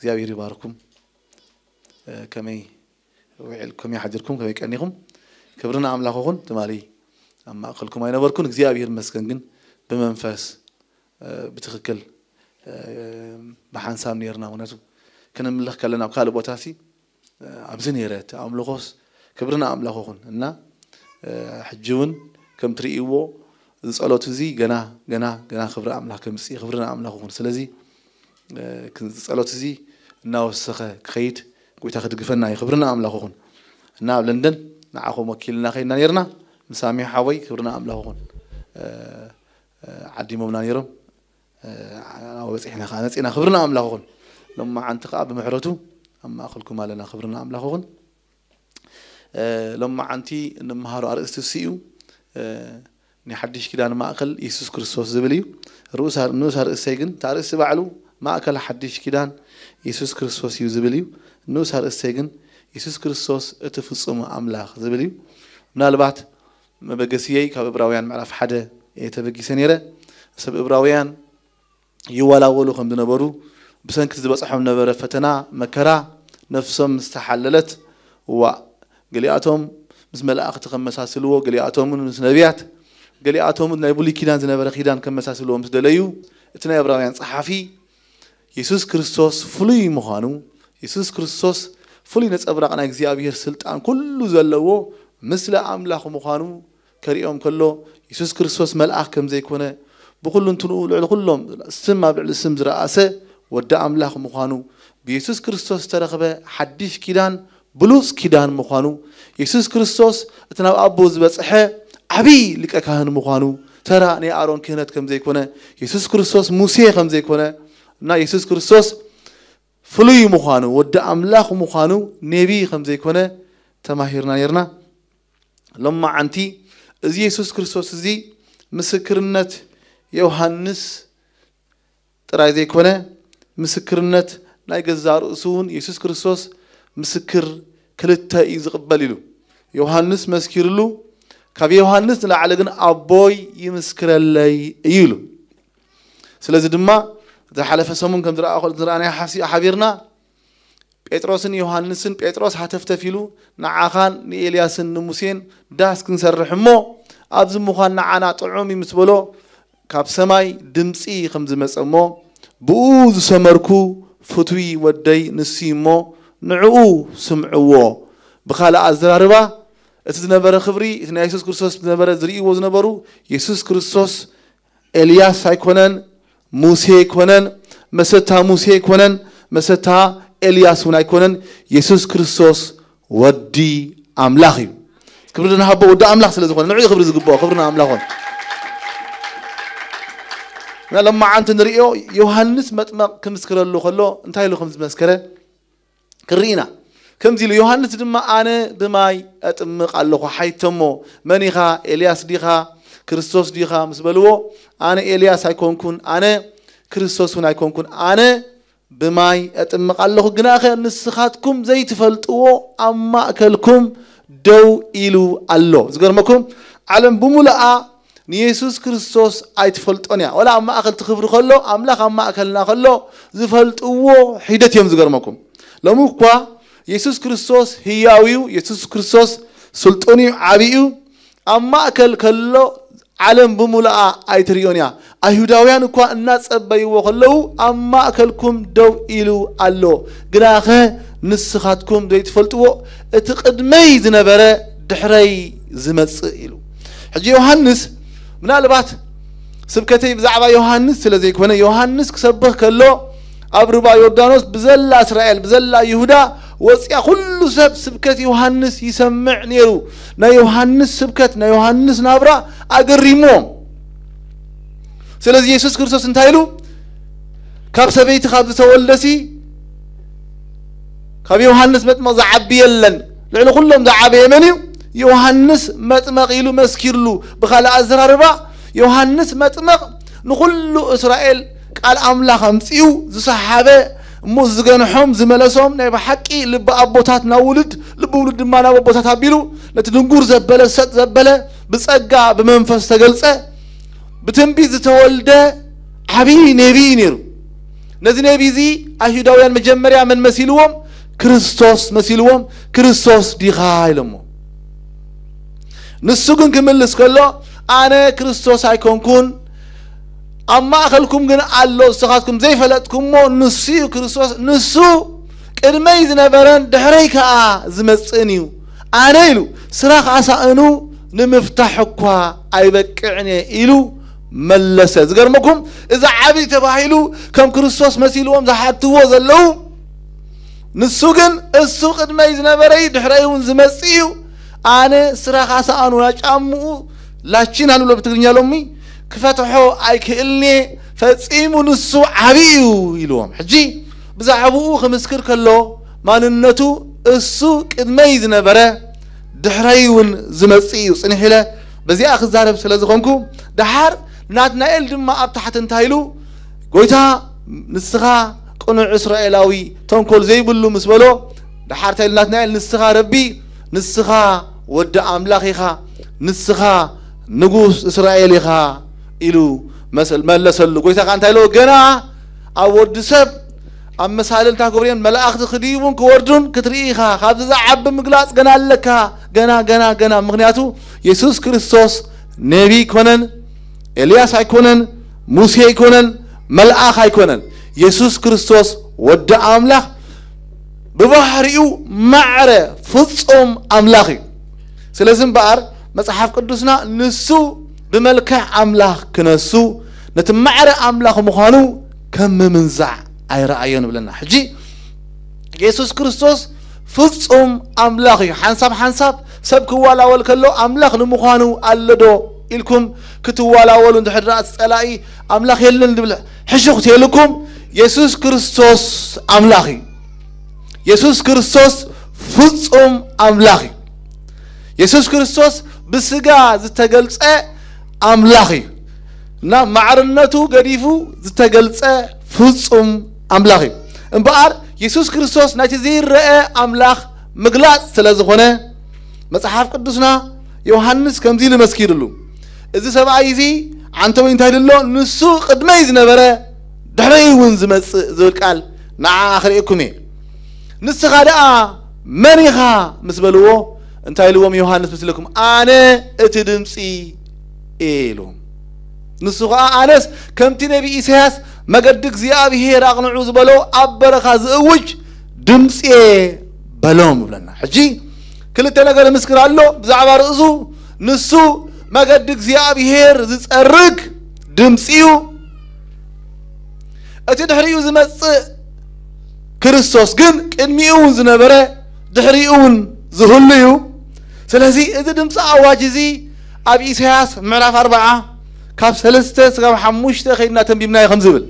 እግዚአብሔር ይባርኩም كمي وعلكم يحضركم كمي كأنيكم كبرنا أملاككم تمالي أما أقولكم أين بركون እግዚአብሔር مسكن جن بمنفاس بتخكل بحنسام نيرنا ونسو كنا ملخ كلنا بخال بوتاسي أبزن يرات أملاكوس كبرنا أملاككم إن حجون كم تريقوا صلاة زي جنا خبر أملاك مسي خبرنا أملاككم سلزي صلاة زي ناوسخ خيت ويتاخد قفنا يخبرنا أملاككم إن لندن نعاهم وكيلنا خينا نيرنا مسامي حوي خبرنا أملاككم عدي ممنا نيرم بس إحنا خانت إنا خبرنا أملاككم لما عن تقاب محرته أما أخلكم علينا خبرنا أملاككم لما عنتي نمهارو أرستسيو نحدش كده أنا ما أكل يسوع كريستوس زبليو رؤوس هر السجن تعرف سبعلو ما أكل حدش كده يسوع كريستوس يزبليو نوس هر السجن يسوع كريستوس اتفصم أملاخ زبليو من البعض ما بقسيي كابراويان معرف حدا يتبقي سنيرة سب إبراويان يولا ولو خم دنبرو بس أنك تبص حم نبرة فتنا مكرا نفسهم استحللت وقلياتهم مثل ملاك تخمساسلوا قلياتهم من نبيات قلياتهم من يبولي كيدان زنبرة كيدان كمساسلوا مسدليو اتنا إبراويان صحافي يسوع كريستوس فلي مخانو يسوع كريستوس فلي نتأبرقنا إجزاء سلطان كل زلوا مثل أملاخ مخانو كريم كله يسوع كريستوس ملاك كم زي كونه بقول تنقول على كلهم السما بالاسم رأسه ودع أملاخ مخانو بيسوع كريستوس ترقبه حدش كيدان بلوس كيدان مخانو يسوع كريستوس اتنا أبوز بس عبي لك أكهن مخانو ترى أني أرون كهنت كم زي كونه يسوع كريستوس موسى كم زي كونه نا يسوع كريستوس فلي مخانو ودع أملاخ مخانو نبي كم زي كونه تماهرنا يرنا لما عنتي زي يسوع كريستوس زي مسكرنت يوحنس ترى زي كونه مسكرنت لا يجزار أسون يسوع كريستوس مسكر كلتا يزقبليلو يوحنس مسكر له كابي يوحنس لا على أبوي يمسكر اللي يلو سلازم دما ذا حلف سمون كم درا أخذ درا أنا حبيرنا بيتروسن يوحنسن بيتروس هتفتفيلو نعخان نإلياسن نموسين داس كنسرح مو أبز مخان نعنا طعومي مسبلو كاب سماي دمسي خمز مسمو بوز سمركو فتوي ودي نسيمو نعو سمعوو بخال أزراربا اتنبر خبري اتنا يسوع كريستوس نبر زري وزنبرو يسوع كريستوس إلياس هيكونن موسى هيكونن مستا موسى هيكونن مستا إلياس هيكونن يسوع كريستوس ودي أملاخي كبرنا هبوا ودي أملاخ سلزقون نعيد خبر زقبوا خبرنا أملاخون لما عنت نريو يوحنس متما كمسكر له خلو انتهي له خمس مسكره كرينا كم زي يوحنس دما أنا بماي أتمق الله حيتمو منيخا إلياس ديخا كريستوس ديخا مسبلو أنا إلياس هيكون كون أنا كريستوس هنا هيكون كون أنا بماي أتمق الله جناخ نسخاتكم زي تفلتوا أما أكلكم دو إلو الله زغرمكم علم بملأ نيسوس كريستوس أيتفلتونيا ولا أما أكل تخبر خلو أملاك أما أكلنا خلو زفلتوا حيدت يوم زغرمكم لو مقوا يسوع كريستوس هياويو يسوع كريستوس سلطاني عبيو أما أكل كله عالم بملأ أيتريونيا أيهوداويان كوا الناس أبيو خلو أما أكلكم دو إلو الله جناخه نسخاتكم ديت فلتوا اتقدمي زنبرة دحري زمت إلو حجي يوحنس من البات سبكتي بزعبا يوحنس سلزي كونه يوحنس كسبه كله أبربا يوردانوس بزلا إسرائيل بزلا يهودا وصيا كل سبكت يوحنس يسمع نيرو نا يوحنس سبكت نا يوحنس نابرا أقريمو سلزي يسوع كريستوس انتايلو كاب سبيت خاب تولدسي كاب يوحنس متما زعبي يلن لأنه كلهم زعبي يمنيو يوحنس متما قيلو مسكيرلو بخال أزراربا يوحنس متما نقول إسرائيل قال أملاك أمسيو زصحابة مزجنهم زملاسهم نبى حكي لب أبوتات نولد لب ولد ما نبى أبوتات هبيلو لتنقور زبالة ست زبالة بسأجع بمنفس تجلسه بتنبيز تولده حبيبي نبي نيرو نزي نبيزي أيهوداويان مجمريا من مسيلوهم كريستوس مسيلوهم كريستوس دي غايلمو نسوكن كملس كله أنا كريستوس هيكون أما أخلكم جن الله سخاتكم زي فلتكم مو نسيو كريستوس نسو كرميز نبران دحريك زمسنيو أنا إلو سراخ عسانو نمفتحكوا أيبكعني إلو ملسة زقرمكم إذا عبي تباهيلو كم كريستوس مسيلوهم زحاتوا زلو نسوقن السوق ما يزنبري دحريون زمسيو أنا سراخ عسانو لاجامو لاشين هنو لو بتقولين يالومي كفتحو أي كإلني فتسيمو نسو عبيو يلوهم حجي بزعبوه خمسكر كله ما ننتو السوق ما يزنبره دحريون زمسيو صنحله بزي أخذ زارب سلازقونكم دحر ناتنا دم أبتحت انتايلو قويتا نسخا قنع إسرائيلاوي تنكل زي بلو مسبلو دحر تايل ناتنا نسخا ربي نسخا ود أملاخيخا نسخا نقوس إسرائيليخا إلو مثل ملسلو قويتا كان تايلو جنا أود سب أما سالل تاكورين ملاخ تخديبون كوردون كتريخا خابز زعب مقلاص جنا لكا جنا مغنياتو يسوع كريستوس نبي كونن إلياس هيكونن موسى هيكونن ملاخ هيكونن يسوع كريستوس ود أملاخ ببحريو معره فصم أملاخي سلازم بار مصحف قدسنا نسو بملكة أملاخ كنسو نتمعره أملاخ مخانو كم منزع أي رأيون بلنا حجي يسوع كريستوس فصم أملاخي حنسب سبك ولا والكلو أملاخ نمخانو اللدو إلكم كتوالا ولون دحر رأس ألاقي أملاخ يلن دبل حشوخت يلكم يسوع كريستوس أملاخي يسوع كريستوس فصم أملاخي يسوع كريستوس بسجا زتجلس أملاخي نا معرنتو قريفو زتجلس فصم أملاخي انبار يسوع كريستوس ناتزير رأى أملاخ مقلاص سلازخونه مصحف قدسنا يوحنس كمزيل مسكير له إذا سبعة يزي عن توين تايلله نسو قد ما يزنبره دحري ونز زول قال نع آخر إكمي نسخادة مريخا مسبلوه انتايلوهم يوحنس مسلكم أنا اتدمسي إيلهم نسخا أنس كم تنبي إسحاس مقدك زيابي هي راقن عوز بلو أبرخا زوج دمسي بلوم بلنا حجي كل تلاقى مسكر الله بزعبا رأسو نسو مقدك زيابي هير زيس الرق دمسيو أتدحريو زمس كريستوس قن كنميون زنبرة دحريون زهليو سلازي إذا دمس أواجزي أبي إسحاس معرف 4 كاب 3 سقام حموشته خيرنا تنبيمنا 5 بل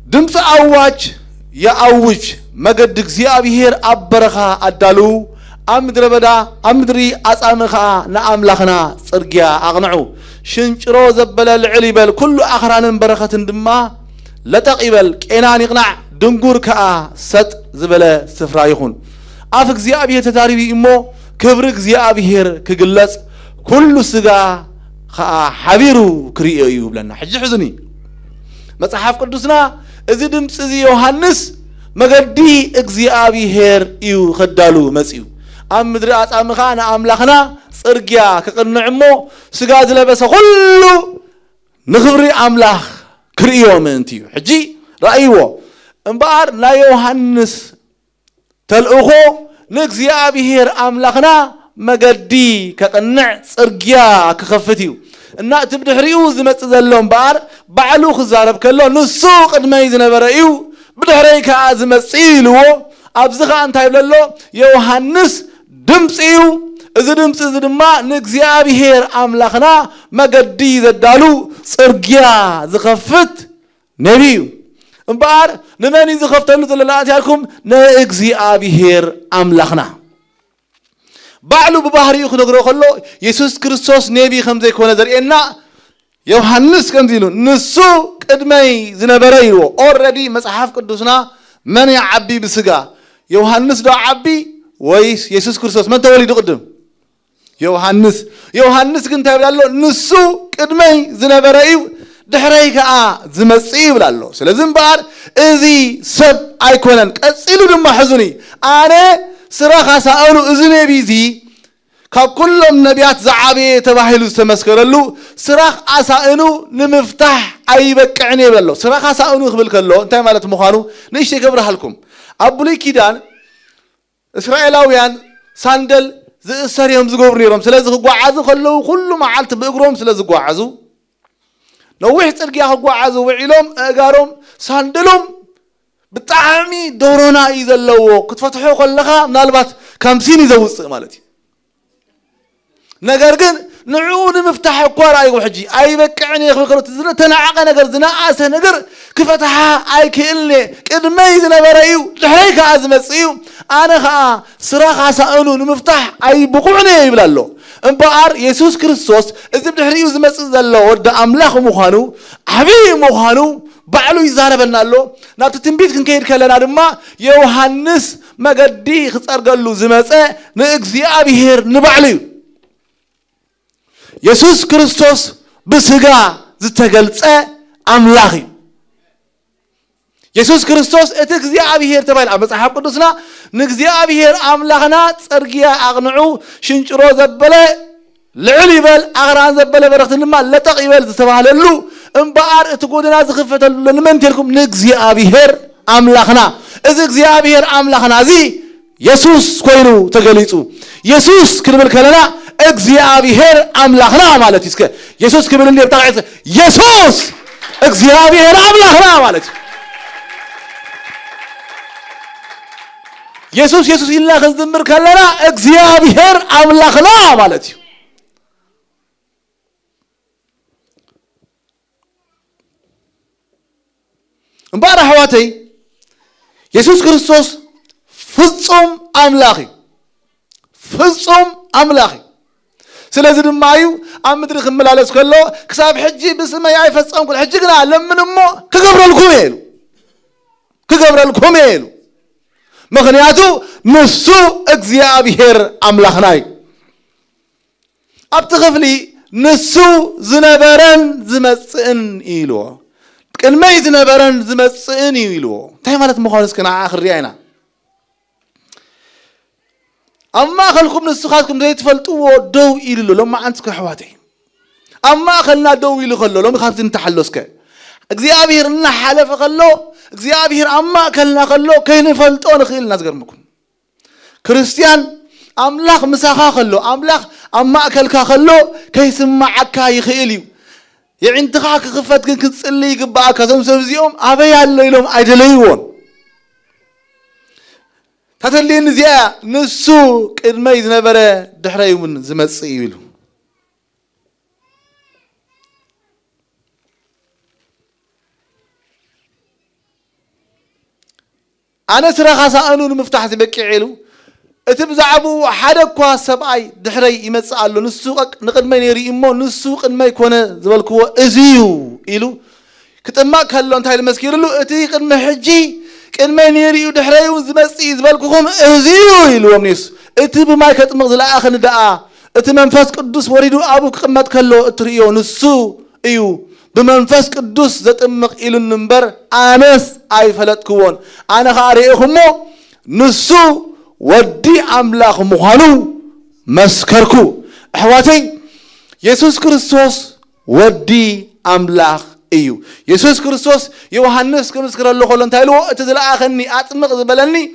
دمس أواج يا أوج مقدك زيابي هير أبرخا أدالو أمدر بدا أمدري أسامخا نأملخنا صرقيا أغنعو شنشرو زبل العليبل كل أخران برخة دما لتقبل كينان يقنع دنقور كا ست زبل سفرايخون أفك زيابي هير تتاريبي إمو كبرك زيابي هير كقلس كل سقا حبيرو كريئو يوب لنا حجي حزني مصحف قدسنا إذا دمس إذا يوحنس مقدي إغزيابي هير إيو خدالو مسيو أم مدري أمخانا أملاخنا صرقيا كقنعمو سقاد لبس كله نخبري أملاخ كريو منتيو حجي رأيوه انبار لا يوحنس تلقو نغزيابي هير أملاخنا مقدي كقنع صرقيا كخفتيو النا تبدحريو زمت زلون بار بعلو خزارب كله نسو قد ما يزنبريو بدحريك أزمت سيلو أبزغا أنت يبللو يوحنس دمسيو إذا دمس إذا دما نكزيابي هير أملاخنا مقدي زدالو صرقيا زخفت نبيو انبار نماني زخفت أنو تلالات يالكم نكزيابي هير أملاخنا بعلو ببحري يخنقرو خلو يسوع كريستوس نبي خمزة كونه درينا يوحنس كم دينو نسو قدمي زنبريرو already مصحف قدسنا من يعبي بسقا يوحنس دو عبي ويس يسوع كريستوس من تولي قدم يوحنس كنت يقول نسو قدمي زنبريو دحريك زمصي بلالو سلازم بار ازي سب ايكونن قصيلو دما حزني انا سراخ اساونو ازني بيزي كاب كلهم نبيات زعابي تباهلو تمسكرلو سراخ اساونو نمفتح اي بقعني بلالو سراخ اساونو خبل كلو انت مالت مخانو نيشي كبرحلكم ابولي كيدان اسرائيلاويان ساندل زسريهم زغبريرهم سلازي غواعزو كلو كل معالت باغروم سلازي غواعزو نوح صرغيا غواعزو وعيلهم اغارهم ساندلهم بطعمي دورونا يزلو كتفتحو كلها منالبات 50 يزوص مالتي ነገር ግን ንዑድ مفتاح ቆራ ይወጂ አይበቅعني ይخلكلو تزنا تنعق ነገር ዝናአሰ ነገር ክፈታሃ አይክልኒ ቅድመ ይዝነበረዩ ድሕሪካ አዝመጽዩ አነኻ ስራኻ ሳእኑ ንምፍታሕ አይብቁዕኒ ይብላሎ እምበአር ኢየሱስ ክርስቶስ እዚ ድሕሪዩ ዝመጽእ ዘሎ ወደ አምላኽ ምዃኑ ዓቢ ምዃኑ ባዕሉ ይዛረበናሎ ናብቲ ትንቢት ክንከይድ ከለና ድማ ዮሐንስ መገዲ ክጸርገሉ ዝመጸ ንእግዚአብሔር ንባዕሉ ኢየሱስ ክርስቶስ በስጋ ዝተገልጸ አምላኽ ኢየሱስ ክርስቶስ እቲ እግዚአብሔር ተባይል መጽሐፍ ቅዱስና ንእግዚአብሔር አምላኽና ጽርግያ አቅንዑ ሽንጭሮ ዘበለ ልዕል ይበል አግራን ዘበለ በረክትንማ ለጠቅ ይበል ዝተባለሉ እምበአር እቲ ጎደና ዝኽፈተሉ ለመንተልኩም ንእግዚአብሔር አምላኽና እዚ እግዚአብሔር አምላኽና እዚ ኢየሱስ ኮይኑ ተገሊጹ ኢየሱስ ክንብል ከለና እግዚአብሔር አምላኽና ማለት ይስከ ኢየሱስ ክብል እንደ ተጣጣ ኢየሱስ እግዚአብሔር አምላኽና ማለት ኢየሱስ ኢየሱስ ይላህ ዝምር ከለና እግዚአብሔር አምላኽና ማለት እዩ እምባራ ሐዋተይ ኢየሱስ ክርስቶስ ፍጹም አምላኽ ፍጹም አምላኽ ስለዚህ ድማዩ አምድር ክመላለስ ከሎ ክሳብ ሕጂ በስማይ አይፈጸምኩ ሕጂ ግና ለምንሞ ከገብረልኩም ይሉ ምክንያቱ ንሱ እግዚአብሔር አምላኽናይ ኣብቲ ክፍሊ ንሱ ዝነበረን ዝመጽእን ኢሉ ቅድመይ ዝነበረን ዝመጽእን ኢሉ እንታይ ማለት ምዃኑስ ከና አኽሪያይና أما خلكم نسخاتكم زي تفلتوا دو إلو لما أنتك حواتي أما خلنا دو إلو خلو لما خافتين تحلوسك እግዚአብሔር እና ሐለፈ خلو እግዚአብሔር أما خلنا خلو كين فلتون خيل ناس قرمكم ክርስቲያን أملاخ مساخا خلو أملاخ أما أكلكا خلو كي سمعك يخيل يعني انتخاك خفت كن كتصلي يقبعك زمسو زيوم أبي يالله يلوم أجليون تاتلين زيا نسو قدما يزنبره دحراي من زمصي يلو انا سرخا سانون مفتاح تبقيعلو اتبزعبو حدكوا سبعي دحراي يمصالو نسو نقدما يري امو نسو قدما يكونه زبلكو ازيو يلو كتما كلو انت هاي المسكيرلو اتي قدما حجي كن يريو دحريو زمصي زبلكم ازيو يلوم نيس اتي بما كطمق زلا اخن داء اتي منفس قدوس وريدو ابو قمت كلو اتريو نسو ايو بمنفس قدوس زطمق يلو نمبر انس اي فلتكون انا خاريخمو نسو ودي املاخ مخانو مسكركو احواتي يسوع كريستوس ودي املاخ ايو يسوع كريستوس يوحنس كمسكر الله خلون تايلو اتزلا اخني اطمق زبلني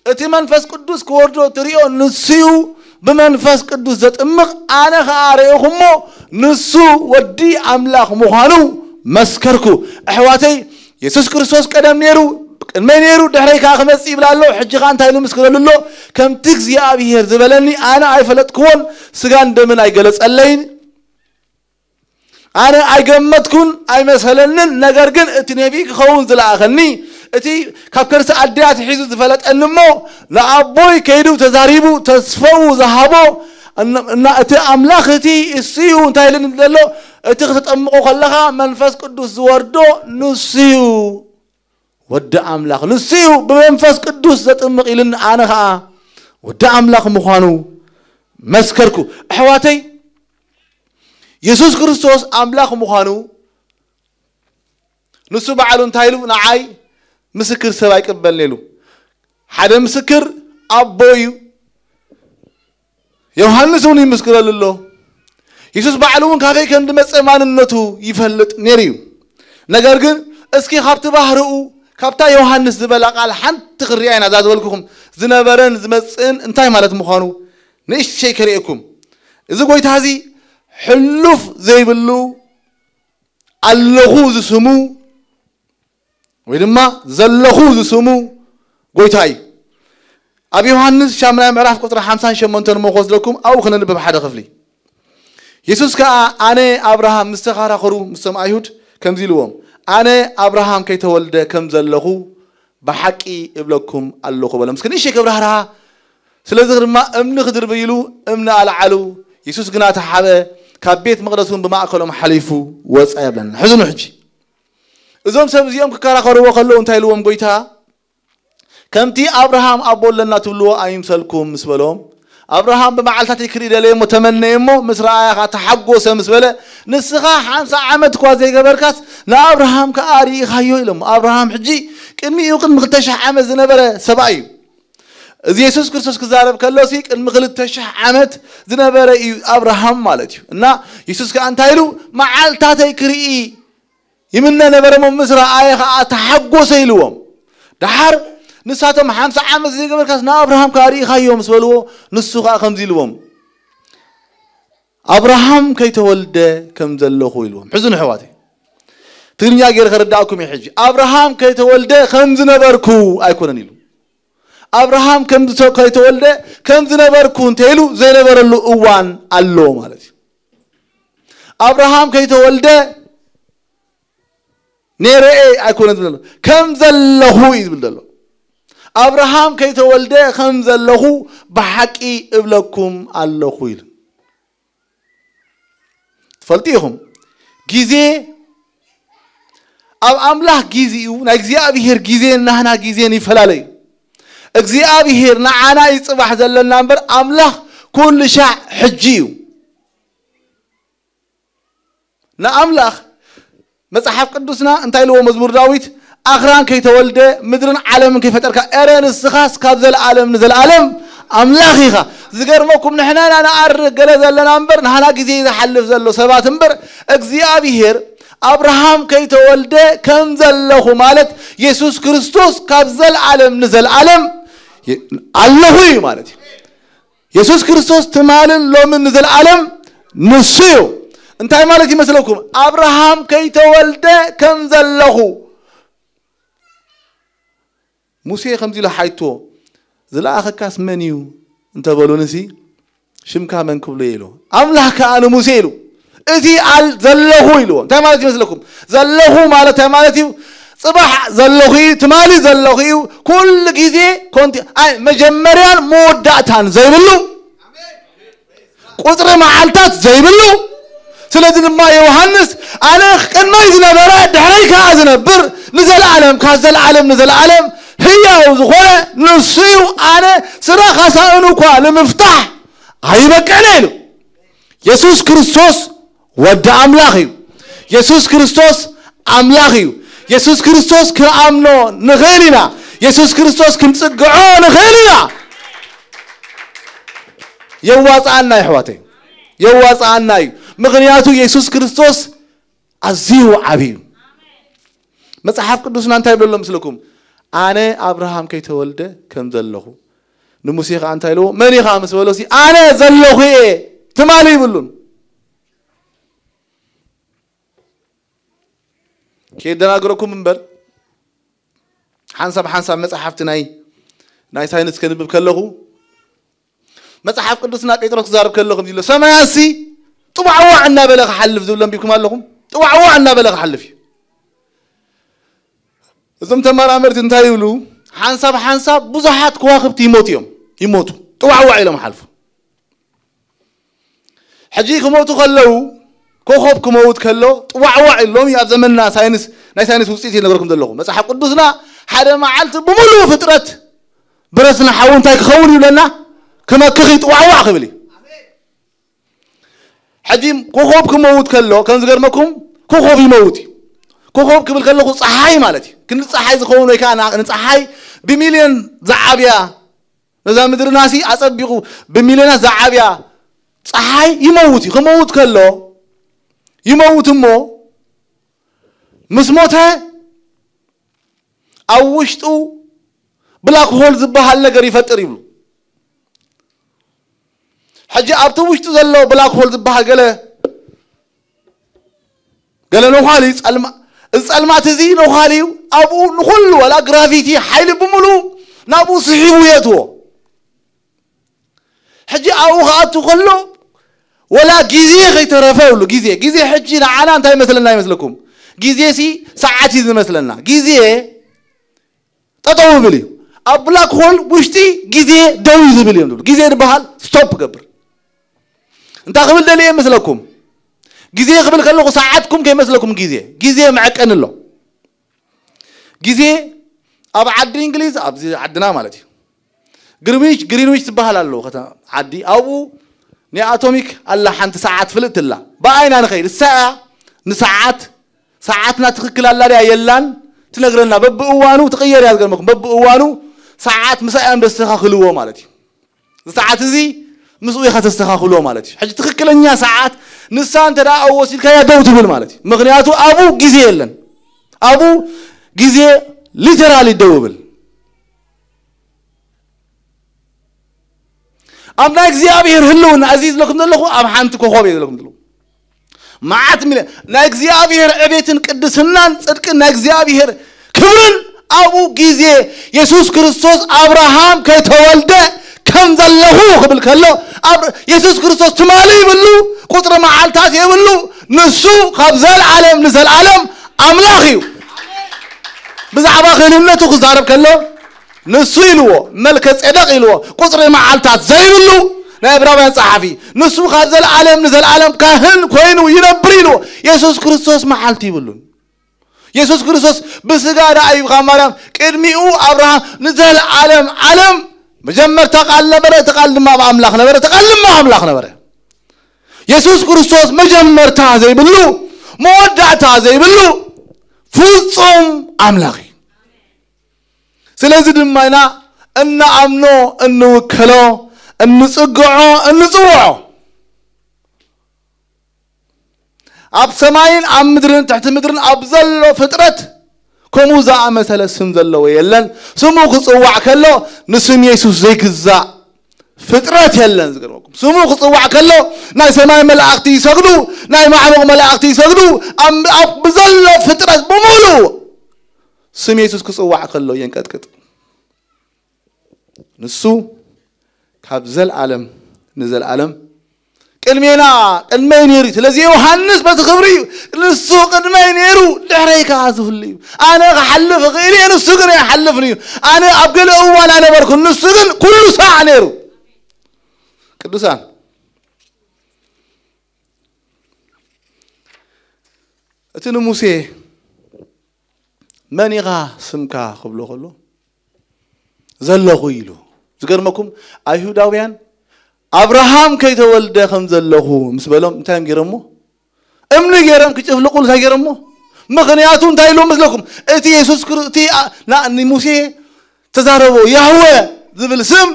اتي منفس قدوس كوردو تريو نسيو بمنفس قدوس زطمق انا خاريخمو نسو ودي املاخ مخانو مسكركو احواتي يسوع كريستوس قدم نيرو المنيرو دحريكا خمصي بلالو حجخا انتايلو مسكرلو كم تግዚአብሔር زبلني انا ايفلطكون سغان دمن ايغلصلين أنا أجمعتكم أي مثلاً نجارجن تنبيك خون زلاخني أتي كابكرس أديات حيزو زفلت أنمو لأبوي كيدو تزاريبو تصفو ذهبو أن أتي أملاختي السيو تايلن دلو أتي خت أمقو خلها منفس قدوس وردو نسيو ود أملاخ نسيو بمنفس قدوس ذات أمقيلن أنا خا ود أملاخ مخانو مسكركو حواتي يسوع كريستوس أملاخ مخانو نسو بعلون تايلو نعاي مسكر سبا يقبل ليلو حدا مسكر أبويو يوحنس وني مسكر لله يسوس بعلون كافي كان دمس إيماننتو يفلت نيريو نجار جن اسكي خبط بحرو كابتا يوحنس زبلا قال حنت تغرينا زاد ولكم زنبرن زمسن انتاي مالت مخانو نيش شيء كريكم إذا قلت هذه حلف زي بلو اللغوز سمو ويدما زلغوز سمو قلت هاي أبي يوحنس شامل معرف قطر 50 شمنتن مخوز لكم أو خلنا نبى بحدا خفلي يسوس كا أنا أبراهام مستخارا خرو مستمع أيهود كم زيلوهم أنا أبراهام كي تولد كم زلغو بحكي إبلكم اللغو بلا مسكن إيش كبرها سلازغ ما أمن خدر بيلو أمن على علو يسوس قناة حبة كبيت مقدسون بمعقلهم حليفو واسعب لنا حزن حجي إذا سبب يوم ككارا خرو وخلوا أنت يلوهم قويتها كمتي أبراهام أبول لنا تلوا أيم سلكم مسبلهم أبراهام بمعلتها تكريد عليه متمنى إمه مصر آية تحقق سمسبله نسخة 5 عمد كوازي قبركاس لا أبراهام كأري خيو لهم أبراهام حجي كلمي يقول مغتشح عمد زنبرة سبعي إذا يسوع كريستوس كزارب كلاسيك المغتشح عمد زنبرة أبراهام مالتي نا يسوع كأنت هيلو معلتها تكري يمنا نبرة من مصر آية تحقق سيلوهم دحر نساتهم 5 عام زي قبل كاس نا أبراهام كاري خيوم سولو نسخة 5 لوم أبراهام كي تولد كم زلوا خويلوم حزن حواتي ترنيا غير خرداكم يحجي أبراهام كي تولد كم زنبركو أيكون نيلو أبراهام كي تولد كم زنبركو تيلو زي نبرلو أوان اللو مالتي أبراهام كي تولد نيرة أيكون نيلو كم زلوا خويز بالدلو أبراهام كي تولد خمز له بحكي إبلكم الله خويل فلتيهم جيزي أب أملاح جيزيو نجزي أبيهر جيزي نحنا جيزي نفلالي أجزي أبيهر نعنا يصبح زل النمبر أملاح كل شيء حجيو نأملاح مصحف قدسنا انتي لو مزمور داويت أخران كي تولد مدرن عالم كيف ترك أرن السخاس كابز العالم نزل العالم أملاخيها ذكر ماكم نحنا أنا أرد جلز لنا أمبر نحنا جزء إذا حلف زلوا سبات أمبر أجزاء بيهر أبراهام كي تولد كم زله مالت يسوع كريستوس كابز العالم نزل العالم الله هو مالت يسوع كريستوس تمالن لو من نزل العالم نسيو انتهى مالت يمثلكم أبراهام كي تولد كم زله موسى خمسي لحيتو زلا أخكاس منيو أنت بقولونسي شمكا من كبليلو أملاح كأنو موسى له إذي على زلهو يلو تمالتي مثلكم زلهو مالت تمالتي صباح زلهوي تمالي زلهوي كل جزء كنت مجمريان مودعتان زي بلو قطر معلتات زي بلو سلذن ما يوحنس أنا ما يزنا برا دحريك أزنا بر نزل العالم كازل العالم نزل العالم هي وزخوة نصيو أنا سرا خسائنو كوا لمفتاح هاي بكاليلو يسوع كريستوس ود أملاخيو يسوع كريستوس أملاخيو يسوع كريستوس كأمنو نغيرنا يسوع كريستوس كمسقعو نغيرنا يواص عنا يا حواتي يواص عنا مغنياتو يسوع كريستوس عزيو عبيو مصحف قدسنا انت يبلو مسلكم أنا أبراهام كي تولد كم زلهو نموسيقى أنت يلو مني خامس ولوسي أنا زلهو إيه تمالي يبلون كي دناغركم منبر حنسب مصحف تناي ناي ساينس كنبب كلهو مصحف قدسنا بيترك زارب كلهو ديلو سماسي طبعوا عنا بلغ حلف ذولن بكم لكم طبعوا عنا بلغ حلف زم تمرامرت انتايلو حنسب بزحات كواكب يموتوا طوعوا علم حلف حجيكم موتوا خلو كوكبكم موت كلو طوعوا علم يا زمننا ساينس وصيتي نغركم دلكم مصحف قدسنا حدا معلت بملو فطرت برسنا حاون تاي خون لنا كما كخي طوعوا قبلي حجيم كوكبكم موت كلو كان زغرمكم كوكب يموتي كوكب قبل كله صحاي مالتي كنت صحاي زخون ويكان نصحاي بمليون زعابيا نزا مدر ناسي أصبيقو بمليون زعابيا صحاي يموت يموت كله يموت مو مسموتها أوشتو بلاك هول زبها اللقري فتريبلو حاجة أبتوشتو زلو بلاك هول زبها قال نوخالي اسألمات زي نوخالي أبو نخلو ولا جرافيتي حيل بملو نابو صحيبو يتو حاجة أوخاتو خلو ولا جزية غي ترفاولو جزية حجي نعانا انتهي مثلنا مثلكم جزية سي ساعتي زي مثلنا جزية تطوه بليو أبلاك هول بوشتي جزية دوي زي بليو جزية بحال ستوب قبر انت قبل دليل مثلكم جزية قبل كله ساعتكم كي مثلكم جزية معك أنا الله جزية أب عد الإنجليز أب عدنا مالتي جرينويش تبهال الله ختا عدي أبو ني أتوميك الله حنت ساعات فلت الله باين أنا خير الساعة نساعات ساعاتنا تخكل الله ريا يلان تنقرنا ببقوانو تغير يا زلمكم ببقوانو ساعات مساء بستخاخلوه مالتي ساعات زي مسوي خاتستخاخلوه مالتي حاجة تخكلني ساعات نسان ترى أوصل كيا دوت بول مالتي مغنياتو أبو جزية لن أبو جزية ليترالي دوبل أمنا إخزيابير هلون عزيز لكم دلكم أم حنتكو خوبي لكم دلكم معات ملا نإخزيابير أبيتن قدسنان صدق نإخزيابير كبرن أبو جزية يسوع كريستوس أبراهام كي تولده كم ذله قبل كله يسوع كريستوس تمالي بلو قطر معالتات يبلو نسو خبزال عالم نزل عالم أملاخيو بزعبا خلينتو خزارب كله نسو يلوه ملك صدق يلوه قطر معالتات زي بلو نابراوي صحفي نسو خبزال عالم نزل عالم كاهن كوينو ينبريلو يسوع كريستوس معالتي بلو يسوع كريستوس بسغا راي خمارم قدميو ابراهام نزل عالم مجمر تقال نبره تقال ما أملاخ نبره تقال ما أملاخ نبره يسوع كريستوس مجمر تازي بلو مودع تازي بلو فوصم أملاخي سلازي دمائنا أن أمنو أن وكلو أن نسقعو أن نسوعو أب سماين أم مدرن تحت مدرن أبزلو فترة كموزا مثلا سم ذلوا يلن سمو خصوع كله نسم يسوع زي كذا فترات يلن زكرمكم سمو خصوع كله ناي سماي ملاقتي يسجدوا ناي معمق ملاقتي يسجدوا أم بذل فترات بمولو سم يسوع خصوع كله ينكتكت نسو كابزل عالم نزل عالم كلمينا المينيري تلازي يوحنس بتخبري السوق المينيرو دحريك عازفلي انا حلف غيري انا السوق يحلفني انا ابقل اول انا بركن السوق كل ساعه نيرو قدوسان اتنو موسى منيغا سمكا قبلو خلو زلخو يلو زغرمكم ايهوداويان أبراهام كي تولد خمزله مسبلهم تايم جرمو أمني جرم كتفلقول تاي جرمو مغنياتون تايلو مثلكم أتي يسوع كرتي لا نموسى تزاربو يهوه ذبل سم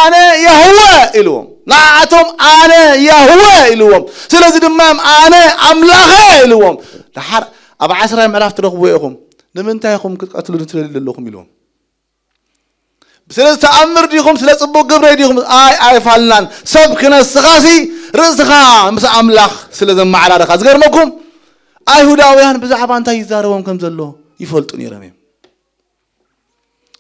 أنا يهوه إلهم لا أتوم أنا يهوه إلهم سلازي دمام أنا أملاخه إلهم لحر أبع 10 معرفت ترخبوهم لمن تايكم كتقتلوا تلل لكم إلهم سلسة أمر ديكم سلسة بو قبر ديكم آي فالنان سبكنا السخاسي رزقا مس أملاخ سلسة معنا رخاز غيرمكم آي هداويان بزعبان تا يزاروهم كم زلو يفولتون يرميم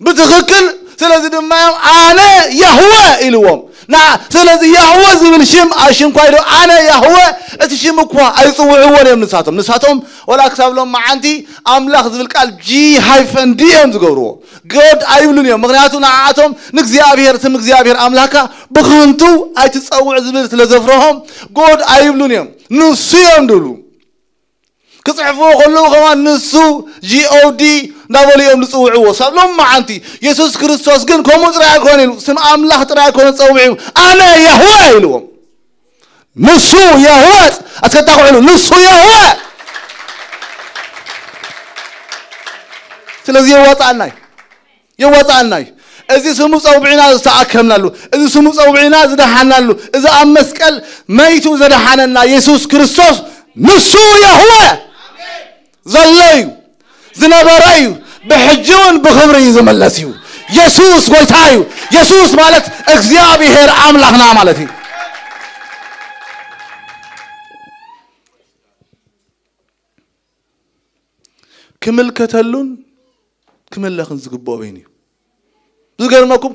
بتخكل سلسة دمائم أنا يهوى إلوهم نا سلسة يهوى زبل شم أشم كويدو أنا يهوى أتشم كوا أيصوعوا ونيم نساتهم ولا أكسب لهم معنتي أملاخ زبل قال جي هايفن دي أم زغورو God أيبلون يوم مغنياتو نعاتهم نكزيابير تم نكزيابير أملاكا بخنتو أي تصوع زبل تلزفرهم God أيبلون يوم نسيهم دولو كصحفوا خلوا كمان نسو GOD نقول يوم نسوعوا صابلهم معنتي يسوع كريستوس جن كومو ترى كونين سم أملاخ ترى كون تصوعوا أنا يهوى إلهم نسو يهوى أتكتاكوا علو نسو يهوى ስለዚህ يوطعنا ازي سمو صوبعنا استاكمنالو ازي سمو صوبعنا زدحنالو اذا ام مسقل ميتو زدحننا يسوع كريستوس نسو يهوه زليو زنبرايو بحجون بخبري زملسيو يسوع ويتايو يسوع مالت እግዚአብሔር አምላክና ማለት كملكتلون كملخن زغبو بيني زغرمكم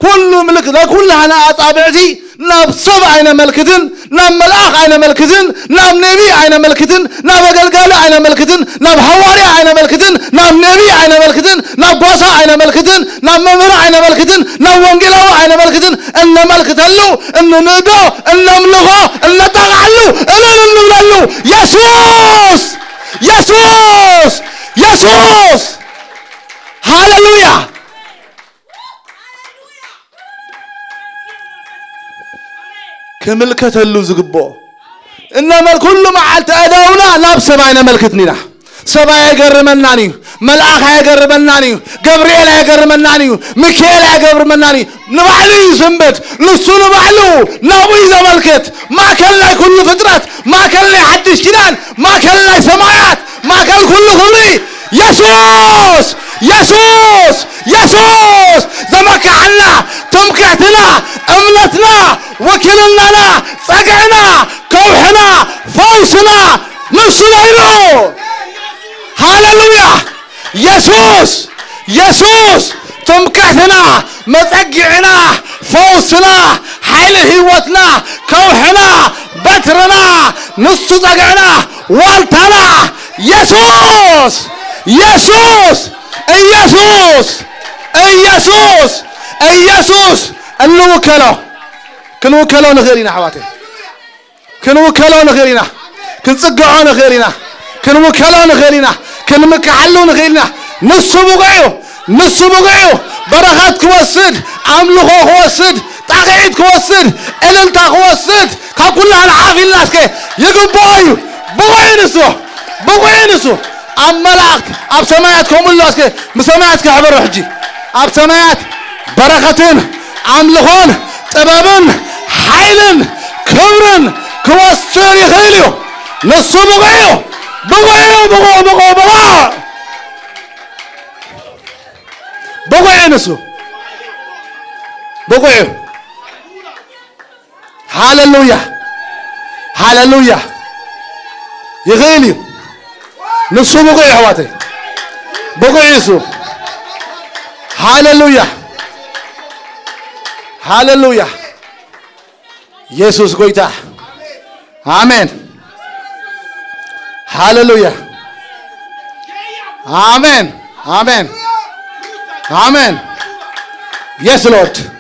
كل ملك لا كل انا اطابعتي ناب سبع عين ملكتن ناب ملاخ عين ملكتن ناب نبي عين ملكتن ناب غلغال عين ملكتن ناب حواري عين ملكتن ناب نبي عين ملكتن ناب بوسا عين ملكتن ناب ممر عين ملكتن ناب وانجلاو عين ملكتن ان ملكتلو ان ندو ان نملغو ان نطغالو ان نملالو يسوع هاليلويا كملكتلو زغبو انما كل معلت اداونا ناب سبعنا ملكتنينا سبع يغرمناني ملائكه يغرمناني جبريل يغرمناني ميكائيل يغرمناني نبعلي سنبت لسو نبعلو نابو يزملكت ما كان لا كل فطرات ما كان لا حدش كدان ما كان لا سمايات ما كان كل خبري يسوع زمك عنا تمكعتنا امنتنا وكلنا صقعنا كوحنا فوسنا نصلينو هاليلويا يسوع تمكعتنا مصقعنا فوسنا حيل هيوتنا كوحنا بترنا نص صقعنا والتنا يسوع كنوكلو نغيرنا حواتي كنوكلو نغيرنا كنصقعو نغيرنا كنوكلو نغيرنا كنمكحلو نغيرنا نص بقعو بركات كوسد عملو كوسد طاقيت كوسد الالتا كوسد ككلها العافيه الناس كي يقبايو بوينسو املاك اب سماياتكم الله اسكي مسماياتك حبر حجي اب سمايات بركتين عملخون طبابن حيلن كبرن كوسر يخيلو نصو بقيو بوينسو هاليلويا يغيلي نصو بقي حواتي بقي يسوع هاليلويا يسوع قويتا آمين هاليلويا آمين يس لورد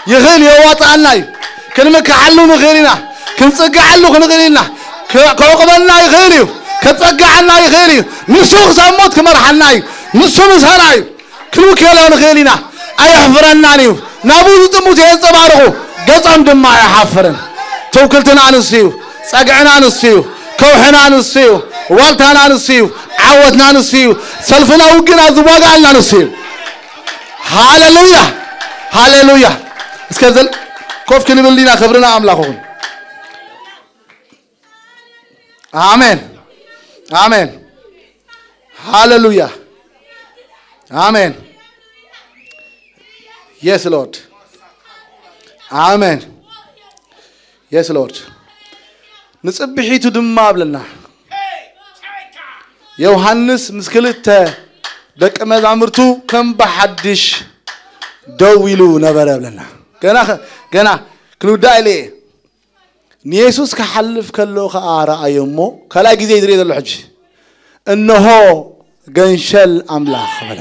يغيل يواطعنا كنمك علو نغيرنا كنصقعلو نغيرنا كوقبنا يغيليو كتصقعنا يغيليو نسوق زموت كمرحنا نسو مسهراي كلو كيلو نغيلنا ايحفرنانيو نابو تموت يصبارو قصم دما يحفرن توكلتنا نسيو صقعنا نسيو كوحنا نسيو والتنا نسيو عودنا نسيو سلفنا وقنا زواقالنا نسيو هاليلويا اسكزل كوف كنبلينا خبرنا املاكون آمين هاليلويا آمين yes lord آمين yes lord نصبحيتو دما بلنا يوحنس مسكلته دق مزامرتو كم بحدش دويلو نبره بلنا ገና ክሉዳይሌ ኢየሱስ ከሐልፍ ከለው ከአራአየሞ ከላይ ጊዜ ይድሬ ዘሎ ሕጂ እነሆ ገንሸል አምላክ በለ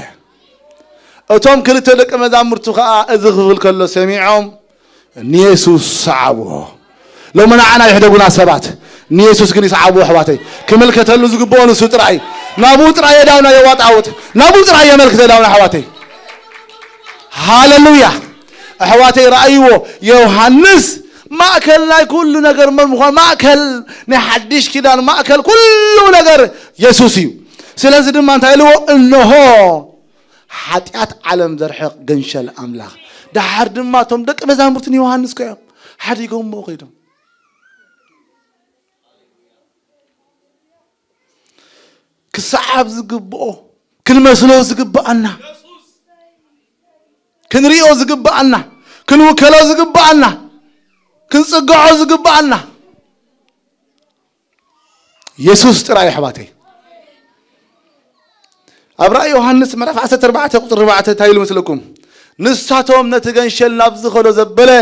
እቶም ክልተ ደቀ መዛሙርቱ ከአ እዝኽብል ከሎ ሰሚዖም ኢየሱስ ሰዓቦ ለመናዓና ይሕደጉና ሰባት ኢየሱስ ግን ይሰዓቦ ሕዋተይ ክምልከተሉ ዝግቦን እሱ ጥራይ ናቡ ጥራይ ዳውና የዋጣውት ናቡ ጥራይ የመልከተ ዳውና ሕዋተይ ሃሌሉያ أحواتي رأيوه يوحنس ما أكل لا كل نجار مرمخان ما أكل نحدش كده ما أكل كل نجار يسوسي سلازم ما نتعلو إنه حاتيات عالم زرحق جنشل أملاخ ده حرد ما توم دك مزامرتني يوحنس كيام حد يقوم موقيدهم كصعب زقبو كل مسلو زقبأنا كن ريو زقبأنا كن وكلا زقبأنا كن صقعو زقبأنا يسوس ترى يا حباتي أبرأ يوحنس مرف 14 تايل مثلكم نساتهم نتجنشل نبز خلو زبلة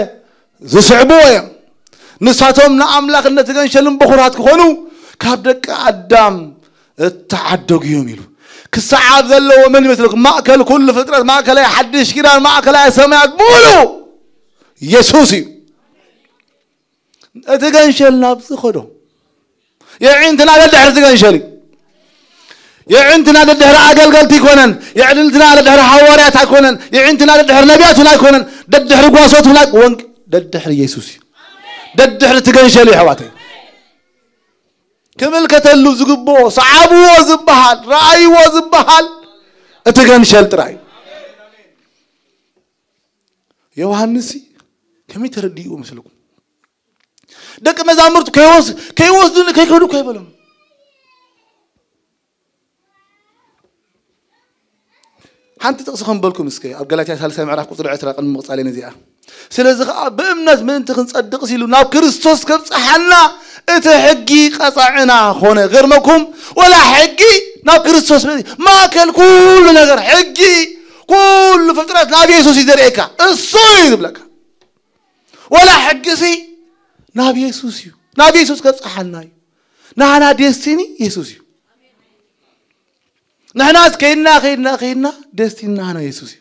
زسعبويا نساتهم نأملاك نتجنشل بخورات كونو كابدك قدام التعدق يوميلو كسعاب ذلوا ومن مثلكم ماكل كل فترة ماكل يحدش كده ماكل سمعت بولو يسوسي نتجنشل نبز خلو يا عندنا على الدهر تجنشلي يا عندنا على الدهر عقل قلتي كونن يا عندنا على الدهر حواريات كونن يا عندنا على الدهر نبيات ولا كونن الدهر قواصوت ولا وانك الدهر يسوسي الدهر تجنشلي حواتي كمل كتلو زقبو صعبو وزبحال رأي وزبحال تجنشل تراي يوحنسي كم يترديو مثلكم دك مزامرت كيوس دون كيكونوا كيبلهم حنت تقصخن بالكم اسكي أبقلاتي ثالثة معرف قطر عترة قن مقصالي نزيئة سلازق بأمنات من تخن صدق سيلو ناب كريستوس كبصحنا اتحقي قطعنا خونه غير مكم ولا حقي ناب كريستوس ما كل كل نجر حقي كل فترات ناب يسوس يدريكا الصيد بلك ولا حقي سي ناب يسوسيو ناب يسوس كبصحنا نحنا ديستيني يسوسيو نحن كينا دستينا هنا يسوسي